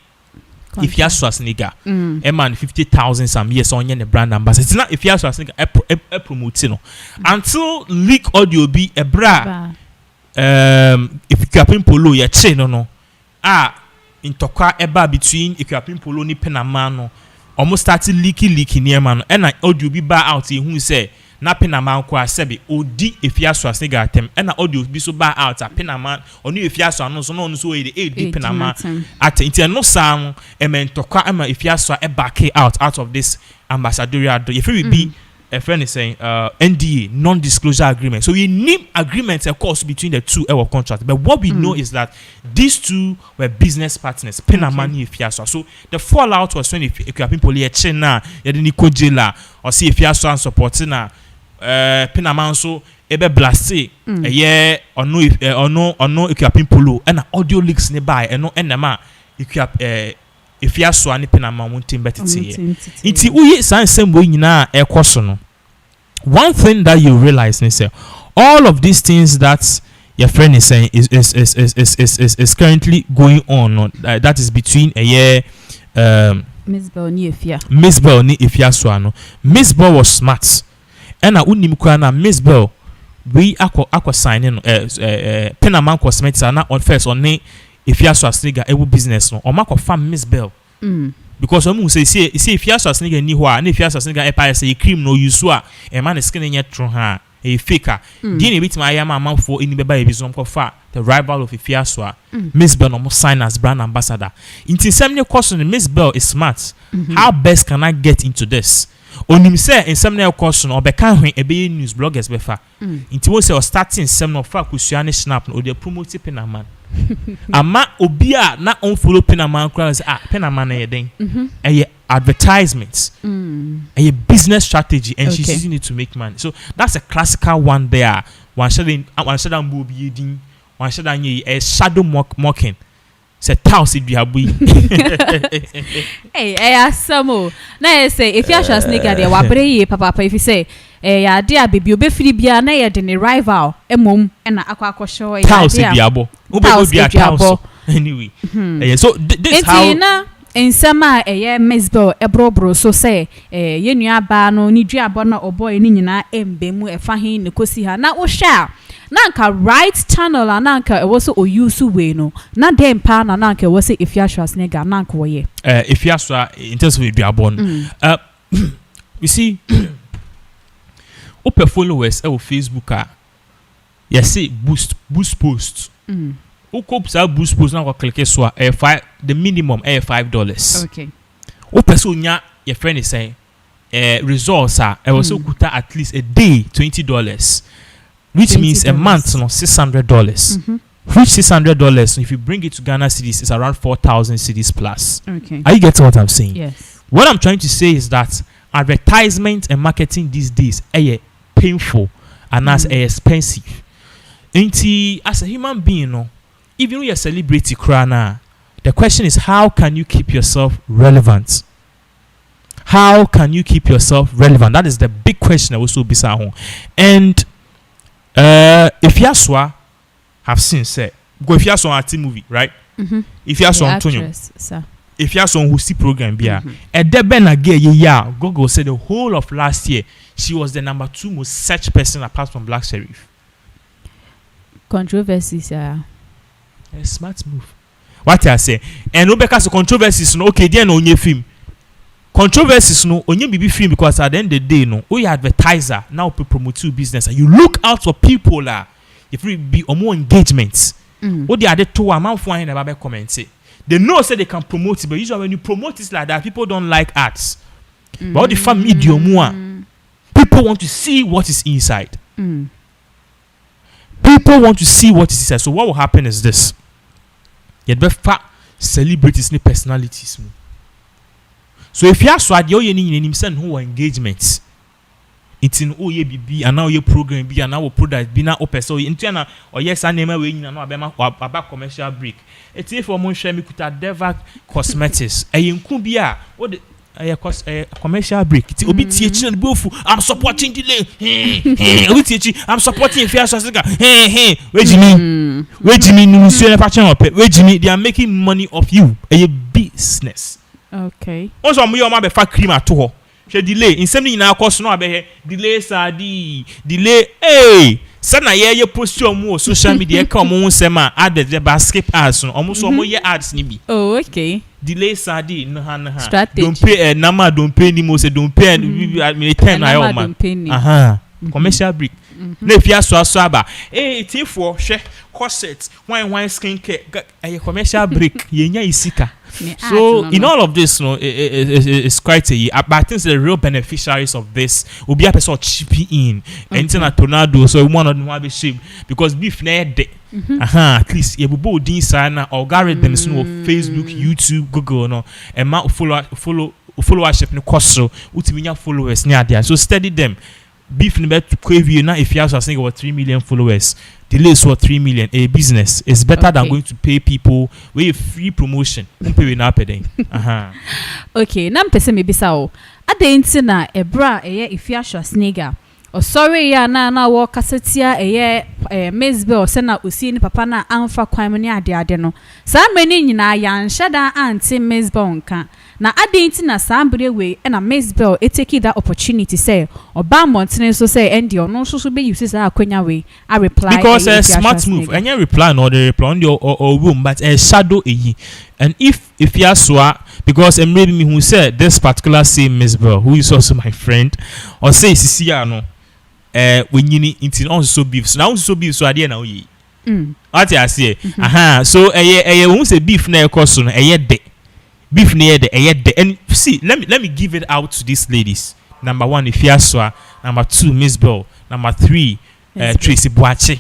If you are Schwarzenegger, a man 50,000 some years on the brand ambassador. It's not if you are Schwarzenegger a promoting until leak audio be a bra. If you capin polo ya chain no. In toka eba between if you capin polo ni Pinamano. Almost started leaking near man and I audio be bar out who say na Pinaman kwa sebi odi if you are Schwarzenegger atem and audio be so bar out a Pinaman or new if you are so no so the AD Pinaman at it no sound and men toka if you are so a back out of this ambassadorial if we be a friend is saying NDA non-disclosure agreement. So we need agreements of course between the two our contract. But what we know is that these two were business partners. Pinamani if Fiaswa. So the fallout was when if you are people here China, you didn't go jail or see if Fiaswa and supporting Pinaman so ebe blase a year or no if you are people and audio leaks nearby and no enema if you are if you are so any Pinaman won't better see it's we same way na e no. One thing that you realize is all of these things that your friend is saying is currently going on that is between a year Miss Bell ni if you so no. Miss Bell was smart and I wouldn't na Miss Bell we aqua signing Pinaman Cosmetics na on first on if you are Schwarzenegger a business no or mark of fam Miss Bell because some say if you are Schwarzenegger ni and if you are Schwarzenegger a pie say cream no use a man is skin yet through her a faker didn't bit my man for any baby some far the rival of if you are Miss Bell almost sign as brand ambassador into some question Miss Bell is smart how best can I get into this onim say in some question or bekan when a be news bloggers befa into was say starting some of fa kusuane snap or they promote Pinaman ama obia na on follow Pinaman crowds Pinaman na yeden a advertisements a business strategy and she's using it to make money. So that's a classical one there. One shadow building one shadow a shadow mocking say tausi biabu asamo na say if you are Schwarzenegger there wa breye papa if you say ya dia baby obefiri bia na ye de ne rival emom na akwa show ya tausi biabo obebia tausi anyway so this how na ensama Miss Bell ebrobro so say ye nua ba no ni duabo na oboy ni nyina embemu efa hin ne kosi ha na wo hwa nanka right channel nanka e wo so oyusu we no na dem pa na nanka wo say if you are Schwarzenegger nanka wo ye if you are in terms of duabo you see open followers on Facebook you see boost post who copes out boost post now click so the minimum $5 okay o person your friend is saying results are also kuta at least a day $20 which means a month no $600 which $600 if you bring it to Ghana cedis is around 4,000 cedis plus. Okay, are you getting what I'm saying? Yes. What I'm trying to say is that advertisement and marketing these days are painful and as expensive. As a human being, no, even you're a celebrity crana, the question is how can you keep yourself relevant? How can you keep yourself relevant? That is the big question I also be saying. And if you have seen say, go if you saw a team movie, right? If you saw Antoa, if you saw who see program bia, and Deben again, Google said the whole of last year she was the #2 most searched person apart from Black Sheriff. Controversies, a smart move. What I say, and no because of controversies, no okay, then on your film. Controversies no onye bibi film because at the end of the day no we advertiser now to promote your business and you look out for people if it be more engagements what they are the two amount for in the comment they know say they can promote it but usually when you promote it like that people don't like ads but all the fan media more people want to see what is inside people want to see what is inside. So what will happen is this you'd be fat celebrities and personalities. So if you are swad you need send who engagements it's in OYBB and now your program be and now product be now open so into na or yes I name we na no abema about commercial break it's if for mon share me kuta Deva Cosmetics e yin ku bia what commercial break. Obi TH and bofu. I'm supporting delay. Obi TH. I'm supporting Afia Schwar. Hey. Where Jimmy? Where Jimmy? They are making money off you. A business. Okay. Also, I'm your man cream at all. Delay in something in our course no abe delay sadi delay sana ye post your more social media come on sema add the basket ads no almost ye ads ni bi. Oh, okay. Delay sadi no ha strategy. Don't pay number, don't pay ni mo say don't pay me time na your man. Commercial break. Na Afia Schwar aba it's for hwe corset wine skin care commercial break ye nya isika. So in all of this, it's quite a but I think the real beneficiaries of this will be a person chipping in anything a tornado. So one of them will be shape because beef need at least you will do sana algorithms no Facebook, YouTube, Google no and followership no cost so ultimately followers near there. So study them. Beef in bet preview now if you have saying over 3 million followers. Delays for 3 million a business is better than going to pay people with free promotion. Pay na pay okay, na mpese me bisa o. Ade nti na ebra eye Afia Schwar snega. O sorry ya na wo kasetia eye Mezbe o se na osi ni papa na amfa kwan ne ade no. Sa mani nyina ya nhada anti Mezbe onka. Na ade nti na sambre we na Mezbe e take that opportunity say oba montene so say end your no so be use say akwanya we I reply because a smart move and you reply no the reply on your or room but a shadow and if Afia Schwar because maybe me who said this particular same Mezbe who is also my friend or say sisia no when you need into also beef so now so beef so ade na oyi what I say so who say beef na cost no de beef near the and see let me give it out to these ladies. Number 1 Afia Schwar, number 2 Mezbe, number 3 Tracy Boache.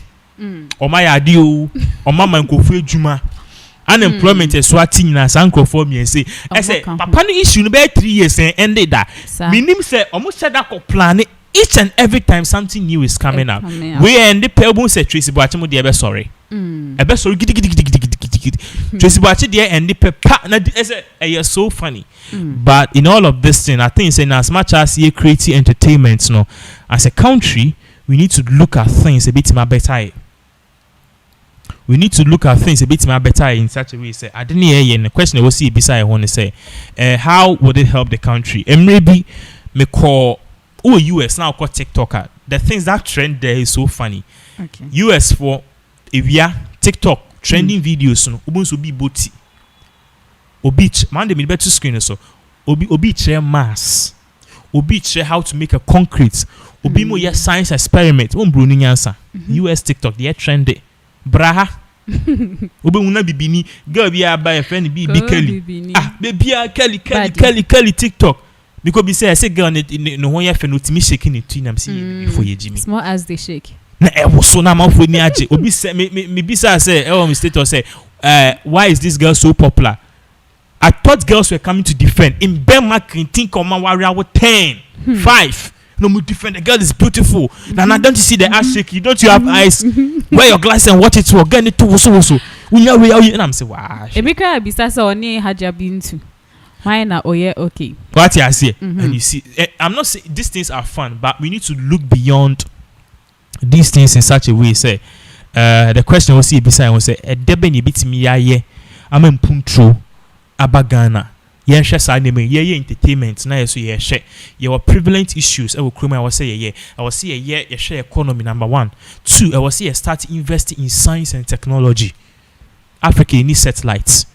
Oma ya dio oma mankofu ejuma unemployment is swatting na sankrofo me say I say papa no issue no be 3 years ended that minim say almost said that plan each and every time something new is coming up. We end the pebble say Tracy Boache mo dey be sorry ebe sorry gidi Tracy Boache dey end the papa na say so funny but in all of this thing I think saying as much as you create entertainment no as a country we need to look at things a bit more better. We need to look at things a bit more better in such a way. Say, I didn't hear the question. Was see beside I want to say, how would it help the country? And maybe me call US now call TikToker. The things that trend there is so funny. Okay. US for Avia TikTok trending videos. No, ubunso be boti. Obich man de me better screen so. Obi share mass. Obi share how to make a concrete. Obi mo ya science experiment. Bruni nyansa. US TikTok they trendy. Braha. Obi una bibini girl be buy a friend be Kelly. Baby Kelly TikTok. Because be say I say girl no one ya friend utimi shaking it twin am see before you Jimmy. Small as they shake. Na e wo so na man for ni aje. Obi say me be say my status say why is this girl so popular? I thought girls were coming to defend. In Benmark, think of my warrior with 10, 5. No more defend. The girl is beautiful. Now, don't you see the ass shaky? Don't you have eyes? Wear your glass and watch it to again. It to so. And I'm saying, wow. Ebika bisasa oni haja bintu. Why na oye okay. What I say, and you see, I'm not saying these things are fun, but we need to look beyond these things in such a way. Say, the question was see beside was say, "Debeni bit me ye, I'm in puntro." Abagana yen hwe sa neme ye entertainment na yeso ye hwe ye were prevalent issues e wo kroma I was say ye hwe economy number 1 2 I was say start investing in science and technology. Africa need satellites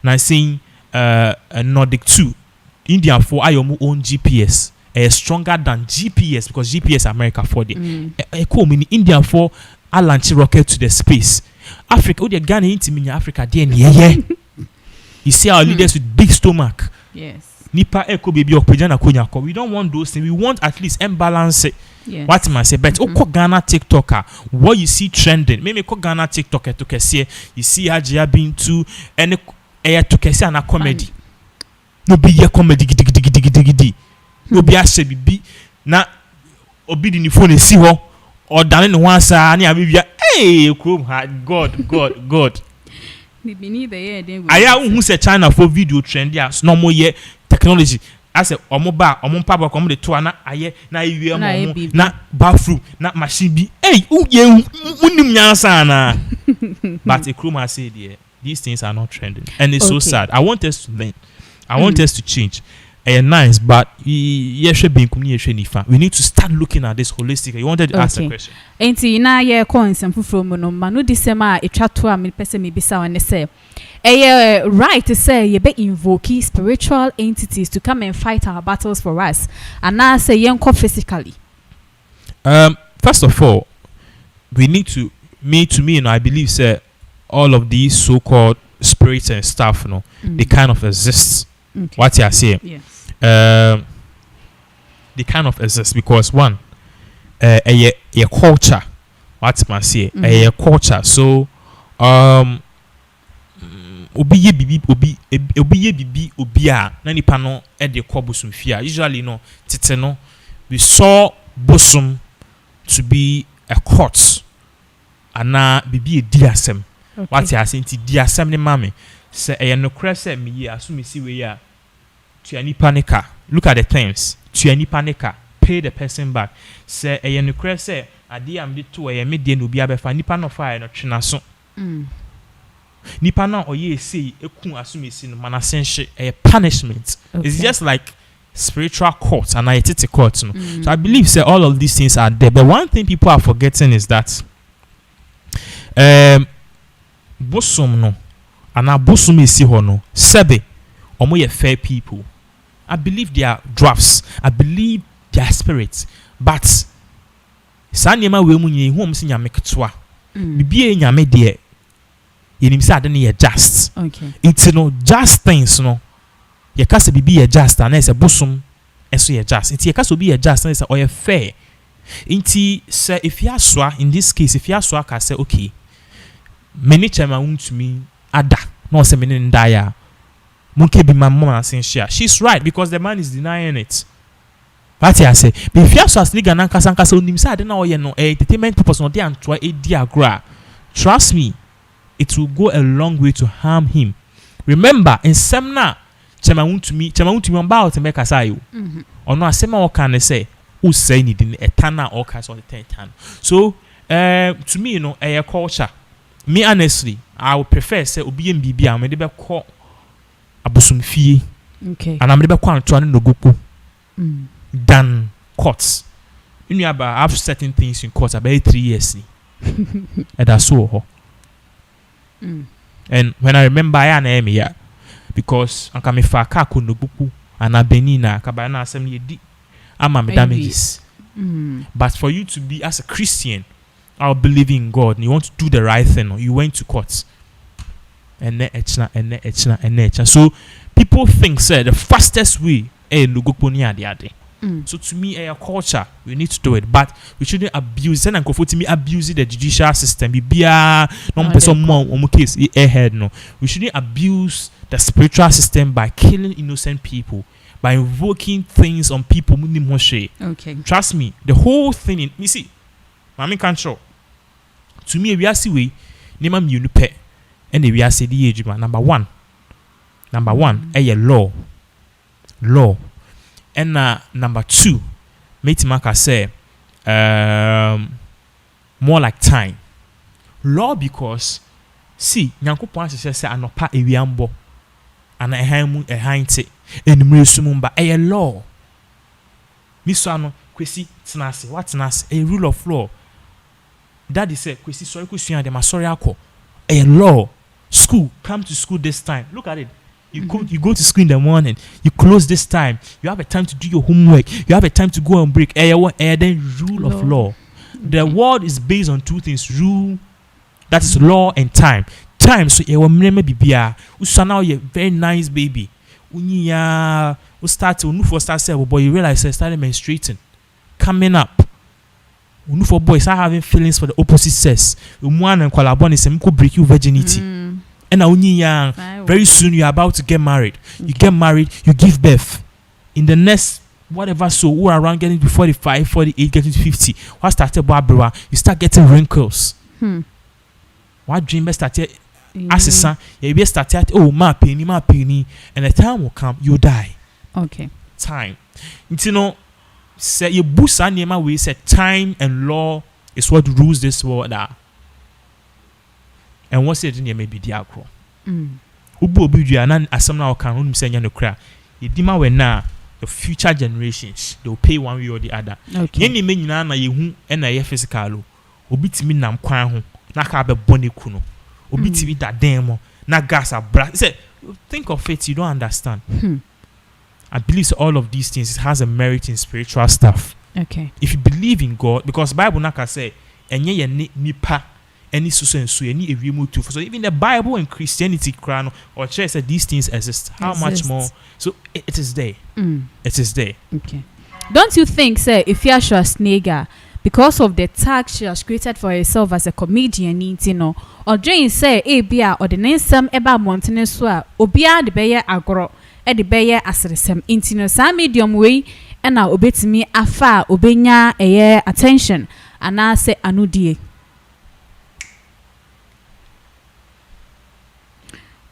now saying Nordic 2 India for ayomu own GPS stronger than GPS because GPS America for the in India for a launch rocket to the space. Africa the Ghana into Africa yeah you see our leaders with big stomach. Yes. Nipa eko baby okpejana konyako. We don't want those things. We want at least imbalance. Yes. What am I say? But oko Ghana TikToker, what you see trending. Maybe oko Ghana TikToker to kese. You see Hajia being too and to kese na comedy. No be ye comedy gidi. No be a shebi be na obi di ni phone si ho or dan no wan sa ani abia. Hey, God. Aya who say China for video trend ya no more ye technology I said omo papa come the to na aye na iwie omo na bathroom na machine bi hey unim nyansa na but Ekroma said these things are not trending and it's so sad. I want us to learn. I want us to change. Nice, but we need to start looking at this holistically. You wanted to ask a question. Enti na ye coins and from no manu disema e twa to a me pese me bisa wane say right to say you be invoke spiritual entities to come and fight our battles for us and now say yenko physically. First of all, we need to me I believe say all of these so-called spirits and stuff, they kind of exist. Okay. What you are saying? Yes. They kind of exist because one, a culture. What I say? A culture. So, obiye bibi nani pano de kobusum fia. Usually, titeno we saw bosom to be a court, and na bibi diasem. What you are saying? Diasem ne mame. Say no crese me ya asumi si we ya to any panica. Look at the terms. To any panica, pay the person back. Say no crese adi am de to me de no bia be fa nipa no fa no twena so. Nipa na oye say ekun asumi si no manasenhye punishment. Okay. It's just like spiritual court and identity court. So I believe say all of these things are there. But one thing people are forgetting is that bosom no and abusum isi hono sebe omo ye fair people. I believe they are drafts. I believe they are spirits. But sanyema we mu nyi hu omsi nyame ketwa. Bibie nyame de yenim sa de ne just. Okay. It's no just things no. Ye kase bibi ye just and say bosom enso ye just. It's ye kase obi ye just and say o ye fair. Inti say if you aswa in this case if you aswa ka say okay. Many chama Wontumi ada no se meni ndaya munke bi my mom asin share. She's right because the man is denying it. What I say be if you so as nigga nan kasa onim say ade na oye no entertainment purpose no dey Antoa edi agra. Trust me, it will go a long way to harm him. Remember in semna chama Wontumi on ba o te make kasa yo ono asema o kan say who say ni din etana o kasa o the tan. So to me a culture. Me honestly, I would prefer say obi mbibi am de be call abosumfie. Okay. And I'm de be call Antoa no goku. Than courts. You know about I've certain things in courts about 3 years. And that's so. And when I remember I am here because anka me fa ka ko no goku and abenina ka ba na asem ye di ama me damages. But for you to be as a Christian I believe in God and you want to do the right thing, you went to court. And so people think say the fastest way so to me a culture we need to do it, but we shouldn't abuse and abuse the judicial system. Case ahead no. We shouldn't abuse the spiritual system by killing innocent people, by invoking things on people. Okay. Trust me, the whole thing in you see, Mami can't show. To me, we are see we name am you pay and we are say the age number one a law and number two mate maka say more like time law because see Nyankopon say anopa ewiambo and a hinte enumere sumumba a law miso ano kwesi tenase what tenase a rule of law. Daddy said, "Kwesi sorry, kwesi dem sorry ako." A law. School, come to school this time. Look at it. You go to school in the morning. You close this time. You have a time to do your homework. You have a time to go on break. Then rule of law. The world is based on two things: rule, that is law, and time. Time. So you will remember bibia. Usana you very nice baby. Unya. We start say, boy, you realize I started menstruating, coming up. For boys are having feelings for the opposite sex. One and Kwalabon is could break you virginity. And now young, very soon you're about to get married. You get married, you give birth. In the next whatever so who are around getting to 45, 48, getting to 50. What started Barbara, you start getting wrinkles. What dream started as a son, you started ma penny, and the time will come, you die. Okay. time. You know, say you boost anima we say time and law is what rules this world. And what's it in your maybe the acro? Ubo Budia and as some now can say no cry. You dima when now the future generations they'll pay one way or the other. Okay. Any men na you and a physical. Obiti mi nam kwan ho na ka be boni kuno. Obiti mi da demo na gas a bra. Say think of it, you don't understand. I believe all of these things it has a merit in spiritual stuff. Okay. If you believe in God, because Bible naka say enye ye nipa any susu and su any ewiemu too. So even the Bible and Christianity crown or church said these things exist. How much more? So it is there. It is there. Okay. Don't you think, say, if Afia Schwar Rep0rtedly, because of the tag she has created for herself as a comedian, you know, or Jane say, bia or the name some eba mountain swa, obia the beye agro, the beye asresem, intino some medium way, and now obey me afa obenya a year attention, and I say anudie.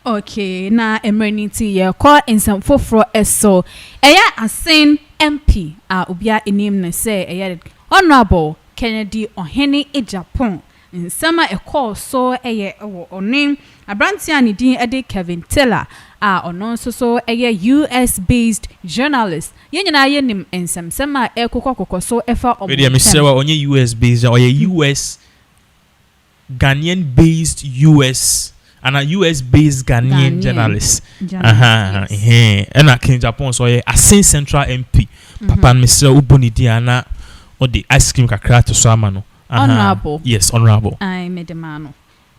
Okay, na emergency ye call in some for so eya asin MP obia enim ne say eya Honorable Kennedy Ohene Japan in summer a call so or name a brantian din ede Kevin Taylor or so a US based journalist yenina yenim in some summer e kokoko so efa onye US based or US Ghanaian based US and a US based Ghanaian journalist. And a King Japan so a Asin Central MP Papa Mr. Uboni Diana or the ice cream kakra to Swamano. Honorable. Yes, honorable. I made a mano.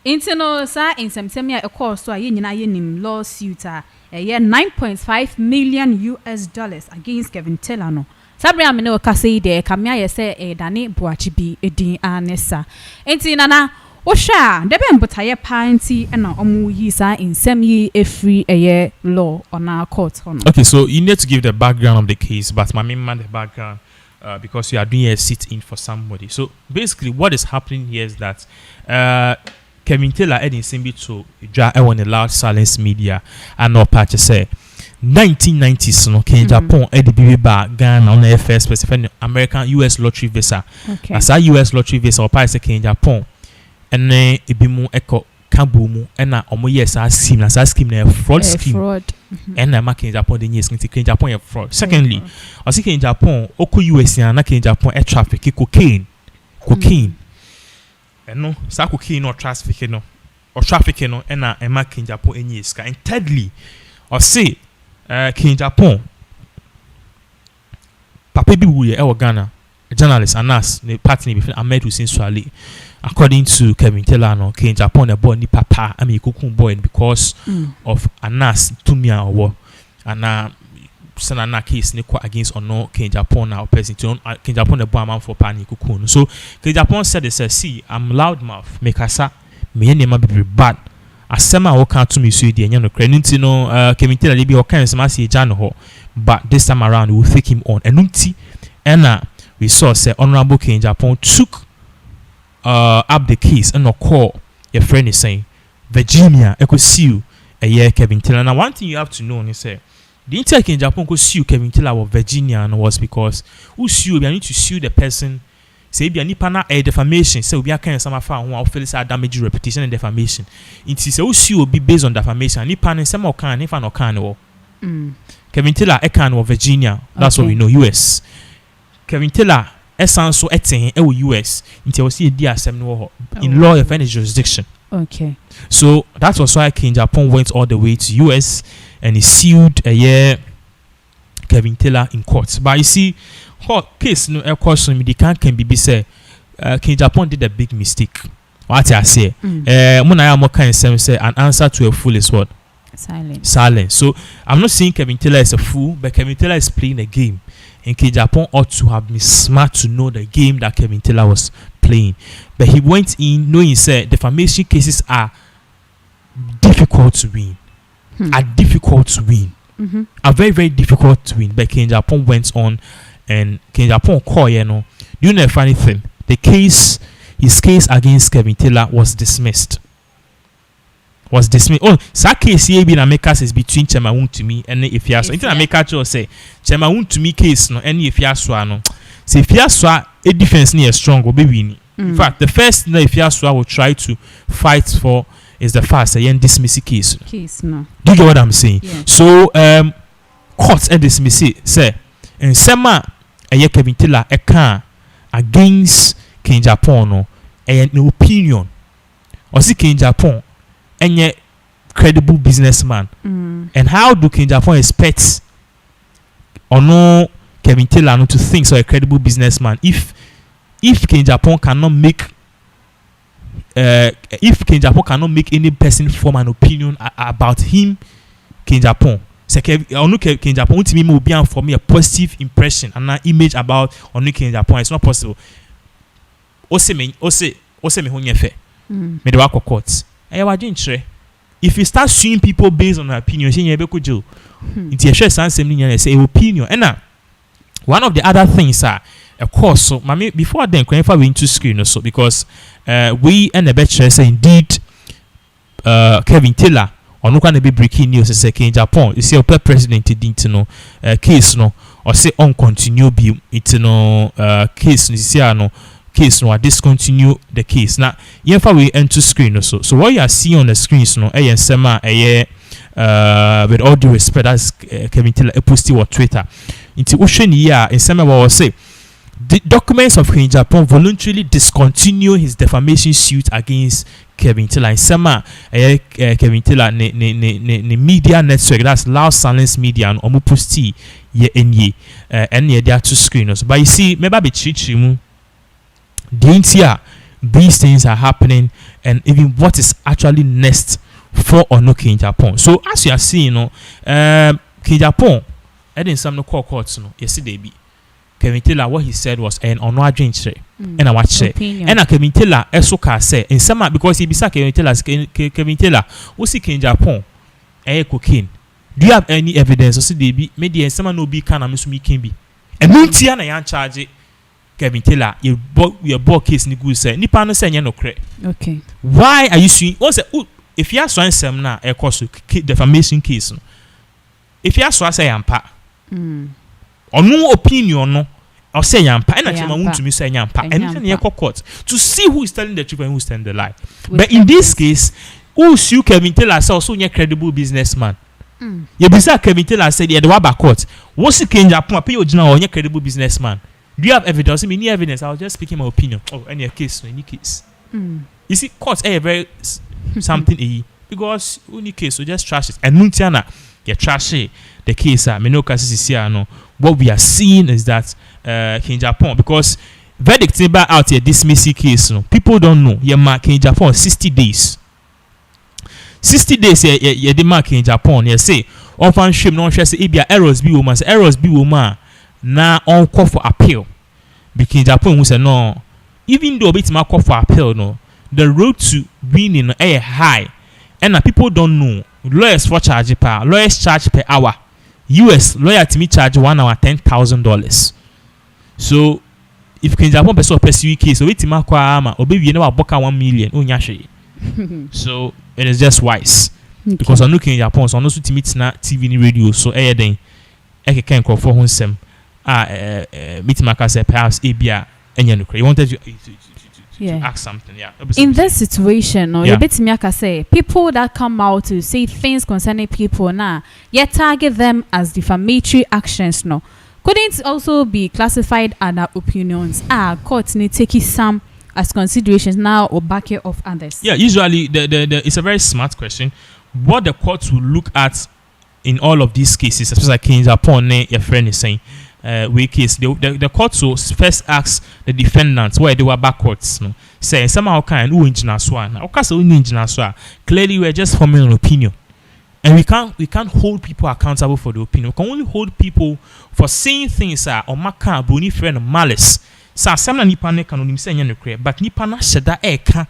Internal sir in some semi a course so I yin lawsuit a year $9.5 million against Kevin Taylor. Sabria Mino Cassie de Kamia say a Dani Boachibi a din anessa. Intinana. Osha, debe mbutaye party and omu yisa in semi a free a year law on our court. Okay, so you need to give the background of the case, but my main man the background because you are doing a sit-in for somebody. So basically, what is happening here is that Kevin Taylor Edin Simbi to draw on a large silence media and no patch say 1990s no Ken Japan Eddie ba Ghana on the first specific American US lottery visa. Okay. As a US lottery visa or pass Ken Japan. And then it be more echo kabumu and na omo yes a scheme na fraud scheme and na making Japan the yes in Japan a fraud. Secondly, I see in Japan oku US na in Japan a traffic cocaine and no sa cocaine or traffic no or traffic no and na making Japan any yes. And thirdly, I see in Japan papa bi wuye e Ghana a journalist Anas the partner between Ahmed Hussein Swale. According to Kevin Taylor, no, King Japan a boy ni papa, I mean kukun boy because of Anas Tumia or and Sanana case ni kwa against or no King Japan now person to King Japan a boy man for pani kukun. So King Japan said they said, see, I'm loudmouth, make asa me any be bad. Asema wo kan to me so the no credit no Kevin Taylor be o kan some say Jan ho, but this time around we will take him on. Enunti and we saw say Honorable King Japan took up the case and no call your friend is saying Virginia I could sue a year Kevin Taylor. Now one thing you have to know is say the intake in Japan could sue Kevin Taylor or Virginia and was because who sue you need to sue the person say be any partner a defamation so we are kind of some who are feeling damage reputation and defamation it is who sue will be based on defamation any partner some or can if I no can or Kevin Taylor a can or Virginia that's what we know US Kevin Taylor essence so etin US until we see a DSM no in law of any jurisdiction. Okay. So that was why King Japan went all the way to US and he sued a year Kevin Taylor in court. But you see, court case no question the can be say King Japan did a big mistake. What I say, Mona kind say an answer to a fool is what? Silence. So I'm not saying Kevin Taylor is a fool, but Kevin Taylor is playing a game. And King Japan ought to have been smart to know the game that Kevin Taylor was playing. But he went in knowing said defamation cases are difficult to win. Are difficult to win. Are very, very difficult to win. But King Japan went on and King Japan called, you know. Do you know the funny thing? His case against Kevin Taylor was dismissed. was dismissed. Oh, sa case here be na make us is between Chairman Wontumi and Afia Schwar. Inti na make us say Chairman Wontumi case no any Afia Schwar no. Say Afia Schwar a defense ni strong go be win. In fact, the first thing Afia Schwar will try to fight for is the fact say dismiss case. Case no. Do you get what I'm saying? Yeah. So court and dismiss it say in sema Kevin Taylor can against King Japan no an opinion or see King Japan any credible businessman. And how do King Japan expect or no Kevin Taylor no to think so a credible businessman if King Japan cannot make any person form an opinion about him, King Japan. So King Japan will be for me a positive impression and an image about King Japan. It's not possible. Ose me honye fe. Me de wako court. If you start suing people based on their opinion, you be jail. It's a share say opinion. And one of the other things are, of course, so before then, we into screen also because we and the better say indeed Kevin Taylor or no can be breaking news say in Japan you see a president didn't know case no or say on continue be it no case no case no discontinue the case now if we enter screen also so what you are seeing on the screens no sema with all due respect as Kevin Taylor posted on Twitter into ocean year in sema what say the documents of King Japan voluntarily discontinue his defamation suit against Kevin Taylor. In summer, Kevin Taylor ne media network that's Loud Silence Media and omu posti ye enye and ye there two screeners. But you see, maybe be chichimu. These things are happening, and even what is actually next for or no King Japan. So as you are seeing, King Japan, I didn't some no courts no yesterday be. Kevin Taylor, what he said was an on drink and I watch it. And Kevin Taylor, Esoka say in summer because he be Kevin Taylor, what's he in Japan? Cocaine. Do you have any evidence? Or see they be maybe and someone no be can me can be. And Muntiana yan charge Kevin Taylor, your ball case ni good say. Nipa no say no credit. Okay. Why are you suing? Also, if you are suing some now, a course defamation case. If you are suing say ampa. Or no opinion no or say yampa and Chairman Wontumi say yampa and then you court to see who is telling the truth and who is telling the lie. But in this case, who sue Kevin Taylor say also a credible businessman. You be say Kevin Taylor said the waba court. What's the King Japan pay original or credible businessman? Do you have evidence? I mean, any evidence? I was just speaking my opinion. Oh, any case, any case. You see, courts are very something because any case so just trash it. And Muntiana, you trash it. The case no. What we are seeing is that King Japan because verdict out here dismissing case no people don't know King Japan 60 days 60 days the mark in Japan you say on fan shame no say ebia errors be woman na on call for appeal because Japan who say no even though bit ma call for appeal no the road to winning high and people don't know lawyers for charge per hour US lawyer to me charge 1 hour $10,000. So if King Japan pursue case, so it's ma kwa ama obi you know about 1 million. So it is just wise because I know King Japan so no so to meet na TV ni radio so then can call for himself. Meet my say perhaps abia enya no you wanted to ask something, in this situation, or say people that come out to say things concerning people now, yet target them as defamatory actions, no, couldn't also be classified under opinions. Courts need take some as considerations now or back it of others. Yeah, usually the it's a very smart question. What the courts will look at in all of these cases, especially King Japan, your friend is saying. Case the court will first ask the defendants where they were backwards no say somehow kind who engineer swan clearly we're just forming an opinion and we can't hold people accountable for the opinion. We can only hold people for saying things or maka boni friend malice so some nipa ne can only say no but nipa na sheda eka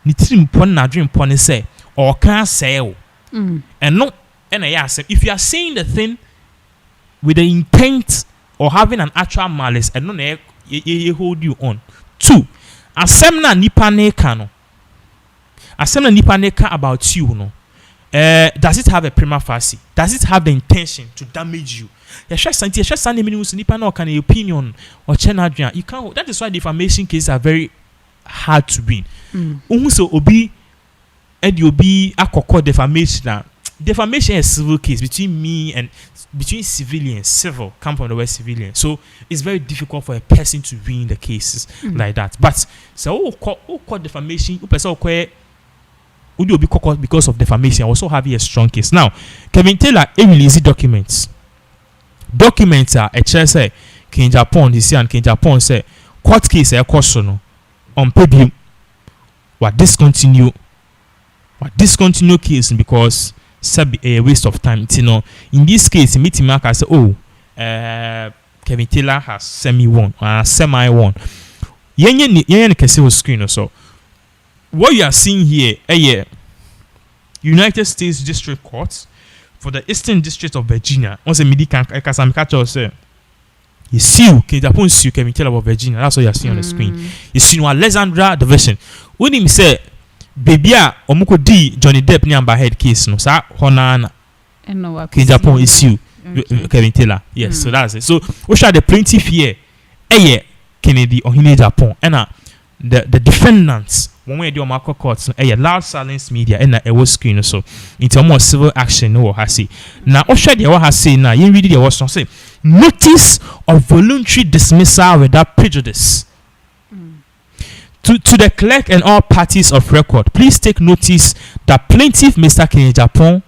ni trim pon na dream pon say or can say and no and I ask if you are saying the thing with the intent or having an actual malice and no hold you on. 2, asem na nipa ne ka no asem nipa neka about you no. Does it have a prima facie? Does it have the intention to damage you? Nipa no can opinion or you can't. That is why defamation cases are very hard to win. So obi akoko defamation. Defamation is a civil case between me and between civilians. Civil come from the word civilian, so it's very difficult for a person to win the cases like that. But so who defamation? Would be caught because of defamation? Also having a strong case. Now, Kevin Taylor released documents. Documents are a chair say King Japan. He and King Japan say court case a question on pay what discontinue case because a waste of time. You know, in this case, meeting mark I say, Kevin Taylor has semi won. Yen kese was screen or so. What you are seeing here, United States District Court for the Eastern District of Virginia. Once a medical catcher say, you sue Japan sue Kevin Taylor of Virginia. That's what you are seeing on the screen. You see, Alexandra division. When him say, baby, omuko D Johnny Depp ni Amber Heard case no. Sa honana. Japan is sue Kevin Taylor. Yes, so that's it. So what are the plaintiff here? Kennedy or Hine Japan. And the defendants. When we do our courts, loud silence media and a was screen so into more civil action. No, has see now. Oshadi what has say now. You read the was say notice of voluntary dismissal without prejudice. To the clerk and all parties of record, please take notice that plaintiff Mr. Kennedy Japan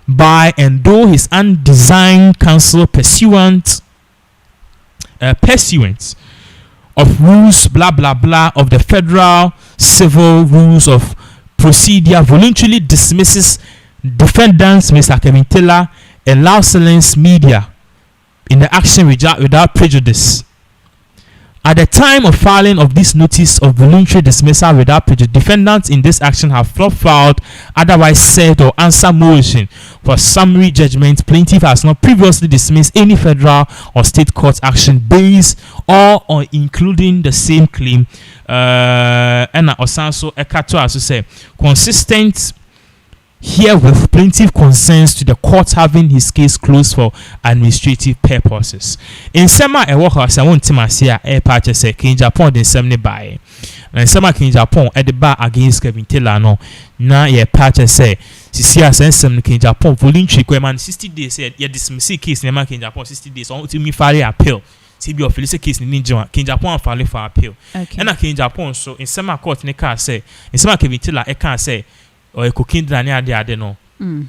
by and though his undesigned counsel pursuant of rules blah blah blah of the federal civil rules of procedure voluntarily dismisses defendants Mr. Kevin Taylor and loud silence media in the action without prejudice. At the time of filing of this notice of voluntary dismissal without prejudice, defendants in this action have not filed otherwise said or answer motion for summary judgment. Plaintiff has not previously dismissed any federal or state court action based or on including the same claim. And also Ekato as say consistent herewith plaintiff consents to the court having his case closed for administrative purposes. In sema e work as I want to say e patch say King Japan den semne by. And sema King Japan at the bar against Kevin Taylor no. Na ye patch say sisi asensem King Japan voluntary man 60 days said ye dismiss case na King Japan 60 days on to me file appeal. TB of Felice case ni Ninja King Japan file for appeal. And a King Japan so in sema court ne ka say in sema Kevin Taylor e can say or a cooking drani ade no.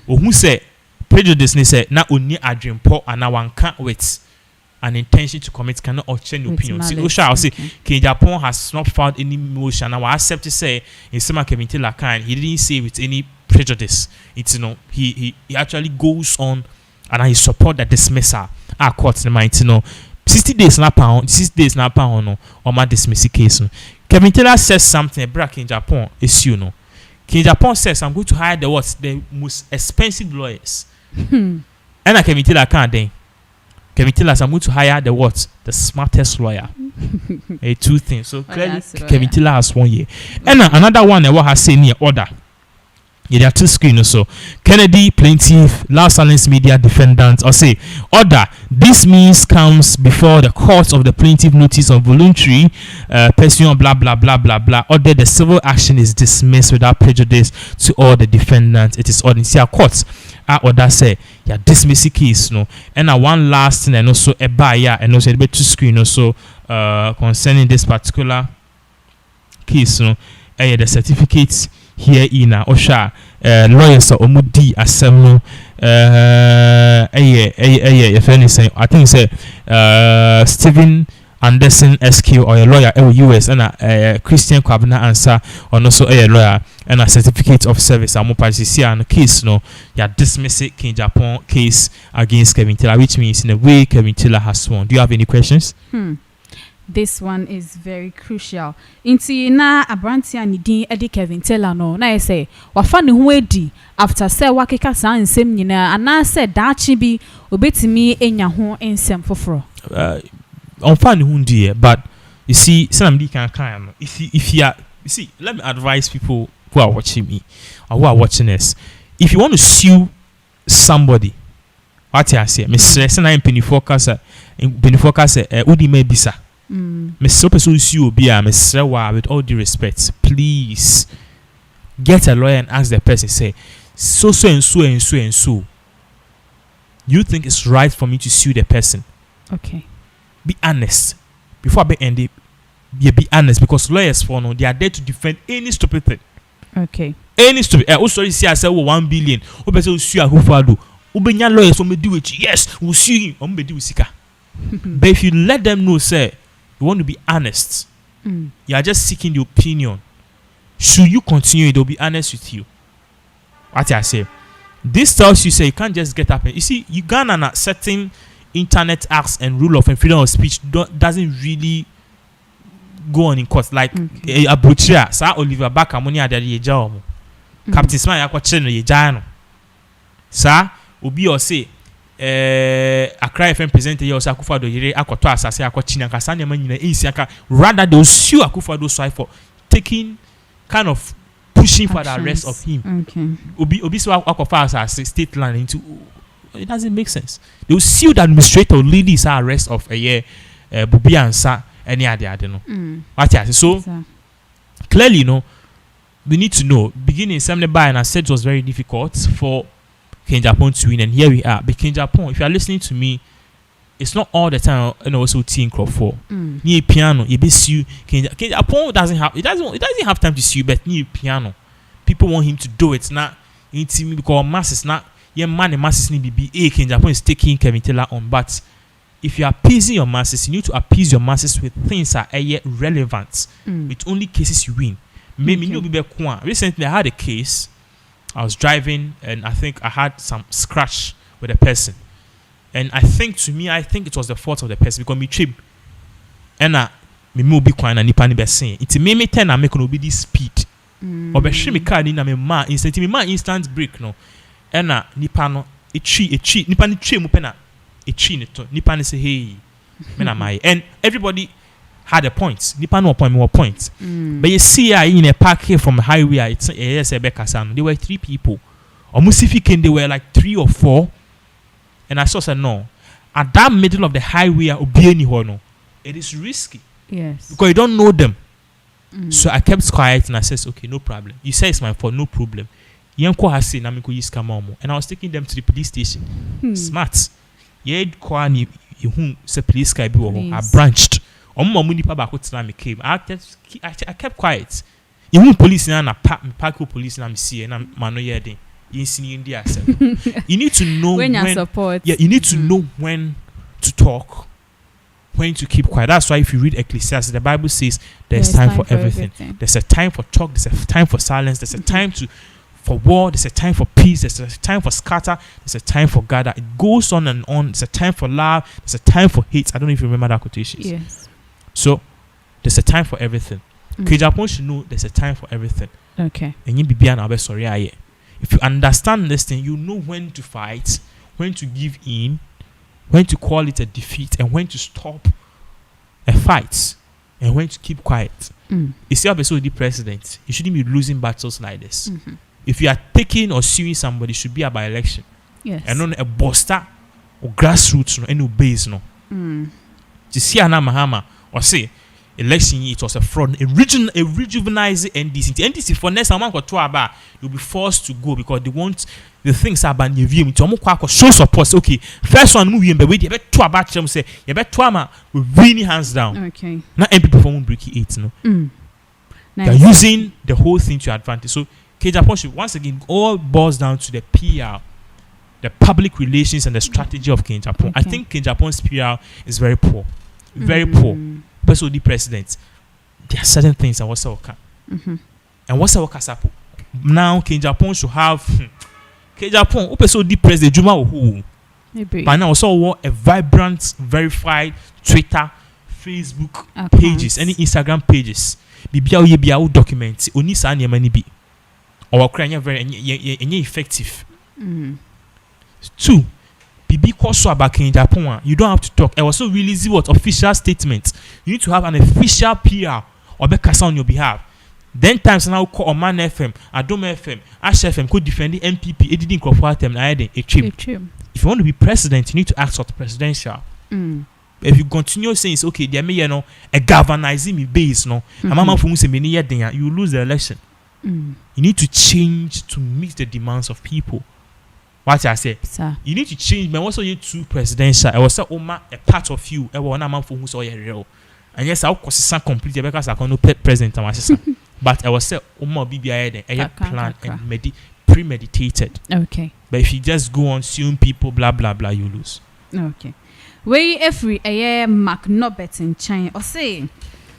Who say prejudice ni say na oni adwempo ana wanka with an intention to commit cannot or change opinion. See, Osha say King Japan has not filed any motion. I accept to say in some Kevin Taylor kind he didn't say with any prejudice. It's he actually goes on and he support the dismissal. Our courts might 60 days na pound 60 days na pound no or my dismissal case. Kevin Taylor says something back in Japan is King Japan says I'm going to hire the most expensive lawyers. And I Kevin Taylor can't then. Kevin Taylor I'm going to hire the smartest lawyer. Two things. So clearly Kevin Taylor has 1 year. And another one what has say near order. There are two screens so Kennedy plaintiff loud silence media defendant or say order this means comes before the court of the plaintiff notice of voluntary person blah blah blah blah blah order the civil action is dismissed without prejudice to all the defendants. It is ordinary court order say yeah dismiss case no and one last thing and also a buyer and also the two screen also concerning this particular case no the certificates here in Osha lawyers or Omudi Assembly if anything I think say Stephen Anderson SQ or a lawyer US and a Christian Kwabena answer or also a lawyer and a certificate of service and and case no yeah dismiss it King Japan case against Kevin Taylor, which means in a way Kevin Taylor has won. Do you have any questions? This one is very crucial. Inti na abranti ani din edi Kevin Taylor no na say wafa ne ho edi after say wakeka san nsem nyina ana say daachi bi obetimi enya ho nsem foforo. On fan ne ho ndi but you see some di kan if you see let me advise people who are watching me or who are watching us, if you want to sue somebody, what I say, Miss Selena in Pennyfocus, Udi may be sir. Miss Sopesu sue be a Miss Sewa with all due respect. Please get a lawyer and ask the person, say, so and so and so and so. You think it's right for me to sue the person? Okay. Be honest. Before I be ended, be honest, because lawyers for no, they are there to defend any stupid thing. Okay. Any stupid. Oh, sorry, see, I said 1 billion. Oh, but so sue who follow. Ubenya lawyers will do it. Yes, we'll sue him. Do sika. But if you let them know, say, you want to be honest, you are just seeking the opinion. Should you continue, they'll be honest with you. What I say. This tells you, say, you can't just get up and you see, Uganda certain internet acts and rule of freedom of speech doesn't really go on in court. Like a butcher, Sir Oliver Baka money at the Yajamo. Captain Smile, I got children, Yajano. Sir, Ubi or say, a cry FM presenter your Sakufado Yere Akotoa Sasa Akochina Kasanya Manina Isiaka, rather they'll sue Akufado Swai for taking kind of pushing for the arrest of him. Okay. Obi so Akofa as state land into. It doesn't make sense. They will sue the administrator lead his arrest of a year, Bubi and Sa, any other, I don't know. What I say. So, clearly, you know, we need to know. Beginning 75, and I said it was very difficult for King Japan to win, and here we are. But King Japan, if you are listening to me, it's not all the time, you know, also team crop for. Near piano, you be sue. King Japan doesn't have time to sue, but near piano, people want him to do it. Not intimate because masses not. Yeah, man, the masses need to be King Japan is taking Kevin Taylor on, but if you are appeasing your masses, you need to appease your masses with things that are yet relevant. With only cases you win. Maybe you be recently I had a case. I was driving and I think I had some scratch with a person, and I think it was the fault of the person because me trip and me move be quiet and nipa ni be saying it made me turn and make no be this speed or be shame me car ni na me ma instant brake no. Ena nipa no echi nipa ni twe mu pe na echi ne to nipa ni say hey me na my and everybody had a point nipa no point me one point but you see in a park here from the highway it's yes Ebeka there were 3 people almost if you can they were like 3 or 4 and I said no at that middle of the highway obi any ho no it is risky because you don't know them so I kept quiet and I said okay no problem you say it's my fault no problem. And I was taking them to the police station. Smart. Yeah, say police guy I branched. I kept quiet. You police na park police na me see and man no yede. You need to know when support. Yeah, you need to know when to talk, when to keep quiet. That's why if you read Ecclesiastes, the Bible says there's time for everything. There's a time for talk, there's a time for silence, there's a time for war, there's a time for peace, there's a time for scatter, there's a time for gather. It goes on and on. There's a time for love, there's a time for hate. I don't know if you remember that quotation. Yes. So there's a time for everything. Japan should know there's a time for everything. Okay. And you be an sorry. If you understand this thing, you know when to fight, when to give in, when to call it a defeat, and when to stop a fight, and when to keep quiet. You see, the president, you shouldn't be losing battles like this. If you are taking or suing somebody, it should be a by-election. Yes. And not a buster or grassroots no any base no. To see Anna Mahama or say election it was a fraud, a rejuvenizing NDC. NDC for next month or 2 about you'll be forced to go because they want the things about your view to show support. Okay, first one movie but wait, you bet 2 about them say you bet 2 with really hands down. Okay. Not MP perform breaky 8 no. Nice. They're using the whole thing to advantage. So Japan should once again all boils down to the PR, the public relations and the strategy of King Japan. I think King Japan's PR is very poor. Very poor. Especially the president. There are certain things that was okay. And what's our casapo? Now King Japan should have King Japan, especially the president Juma who by now also a vibrant, verified Twitter, Facebook pages, any Instagram pages. Bibia documents. Oni sa nyama bi. Or crying very effective. 2. Bibi koso about King Japan. You don't have to talk. I also release what official statements. You need to have an official PR or be cast on your behalf. Then times now call Oman FM, Adom FM, Ash FM could defend the MPP. It didn't conform them. I had a trim. If you want to be president, you need to act for the presidential. If you continue saying it's okay, there may you know a galvanizing me base no. A mama for say many years you lose the election. You need to change to meet the demands of people. What I say, sir. You need to change. But also you too presidential. I was say Oma a part of you. I was one man for who saw you real. And yes, I'll consistent complete because I can't present my sister. But I was say Oma BBI then plan and premeditated. Okay. But if you just go on suing people, blah blah blah, you lose. Okay. Way every Mark Norbert in China or say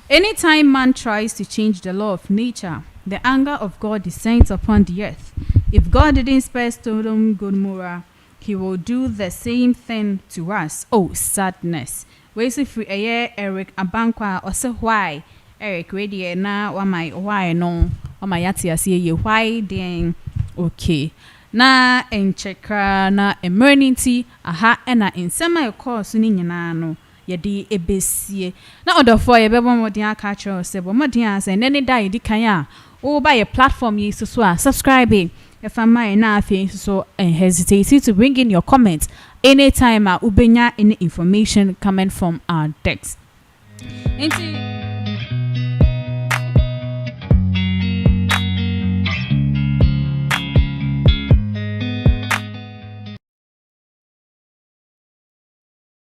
anytime man tries to change the law of nature, the anger of God descends upon the earth. If God didn't spare Sodom Gomorrah, he will do the same thing to us. Oh, sadness. Way if we Eric Abankwa or say why Eric ready na why no my yati say why then okay. Na enchekra na emergency aha na nsema course ni nyina no ye di ebesie na odofo ye bebo modin aka cho se bo modin ase ne dai di kan a wo ba ye platform yi so a subscribe if am my na afi so hesitate to bring in your comments anytime ubenya any information coming from our text.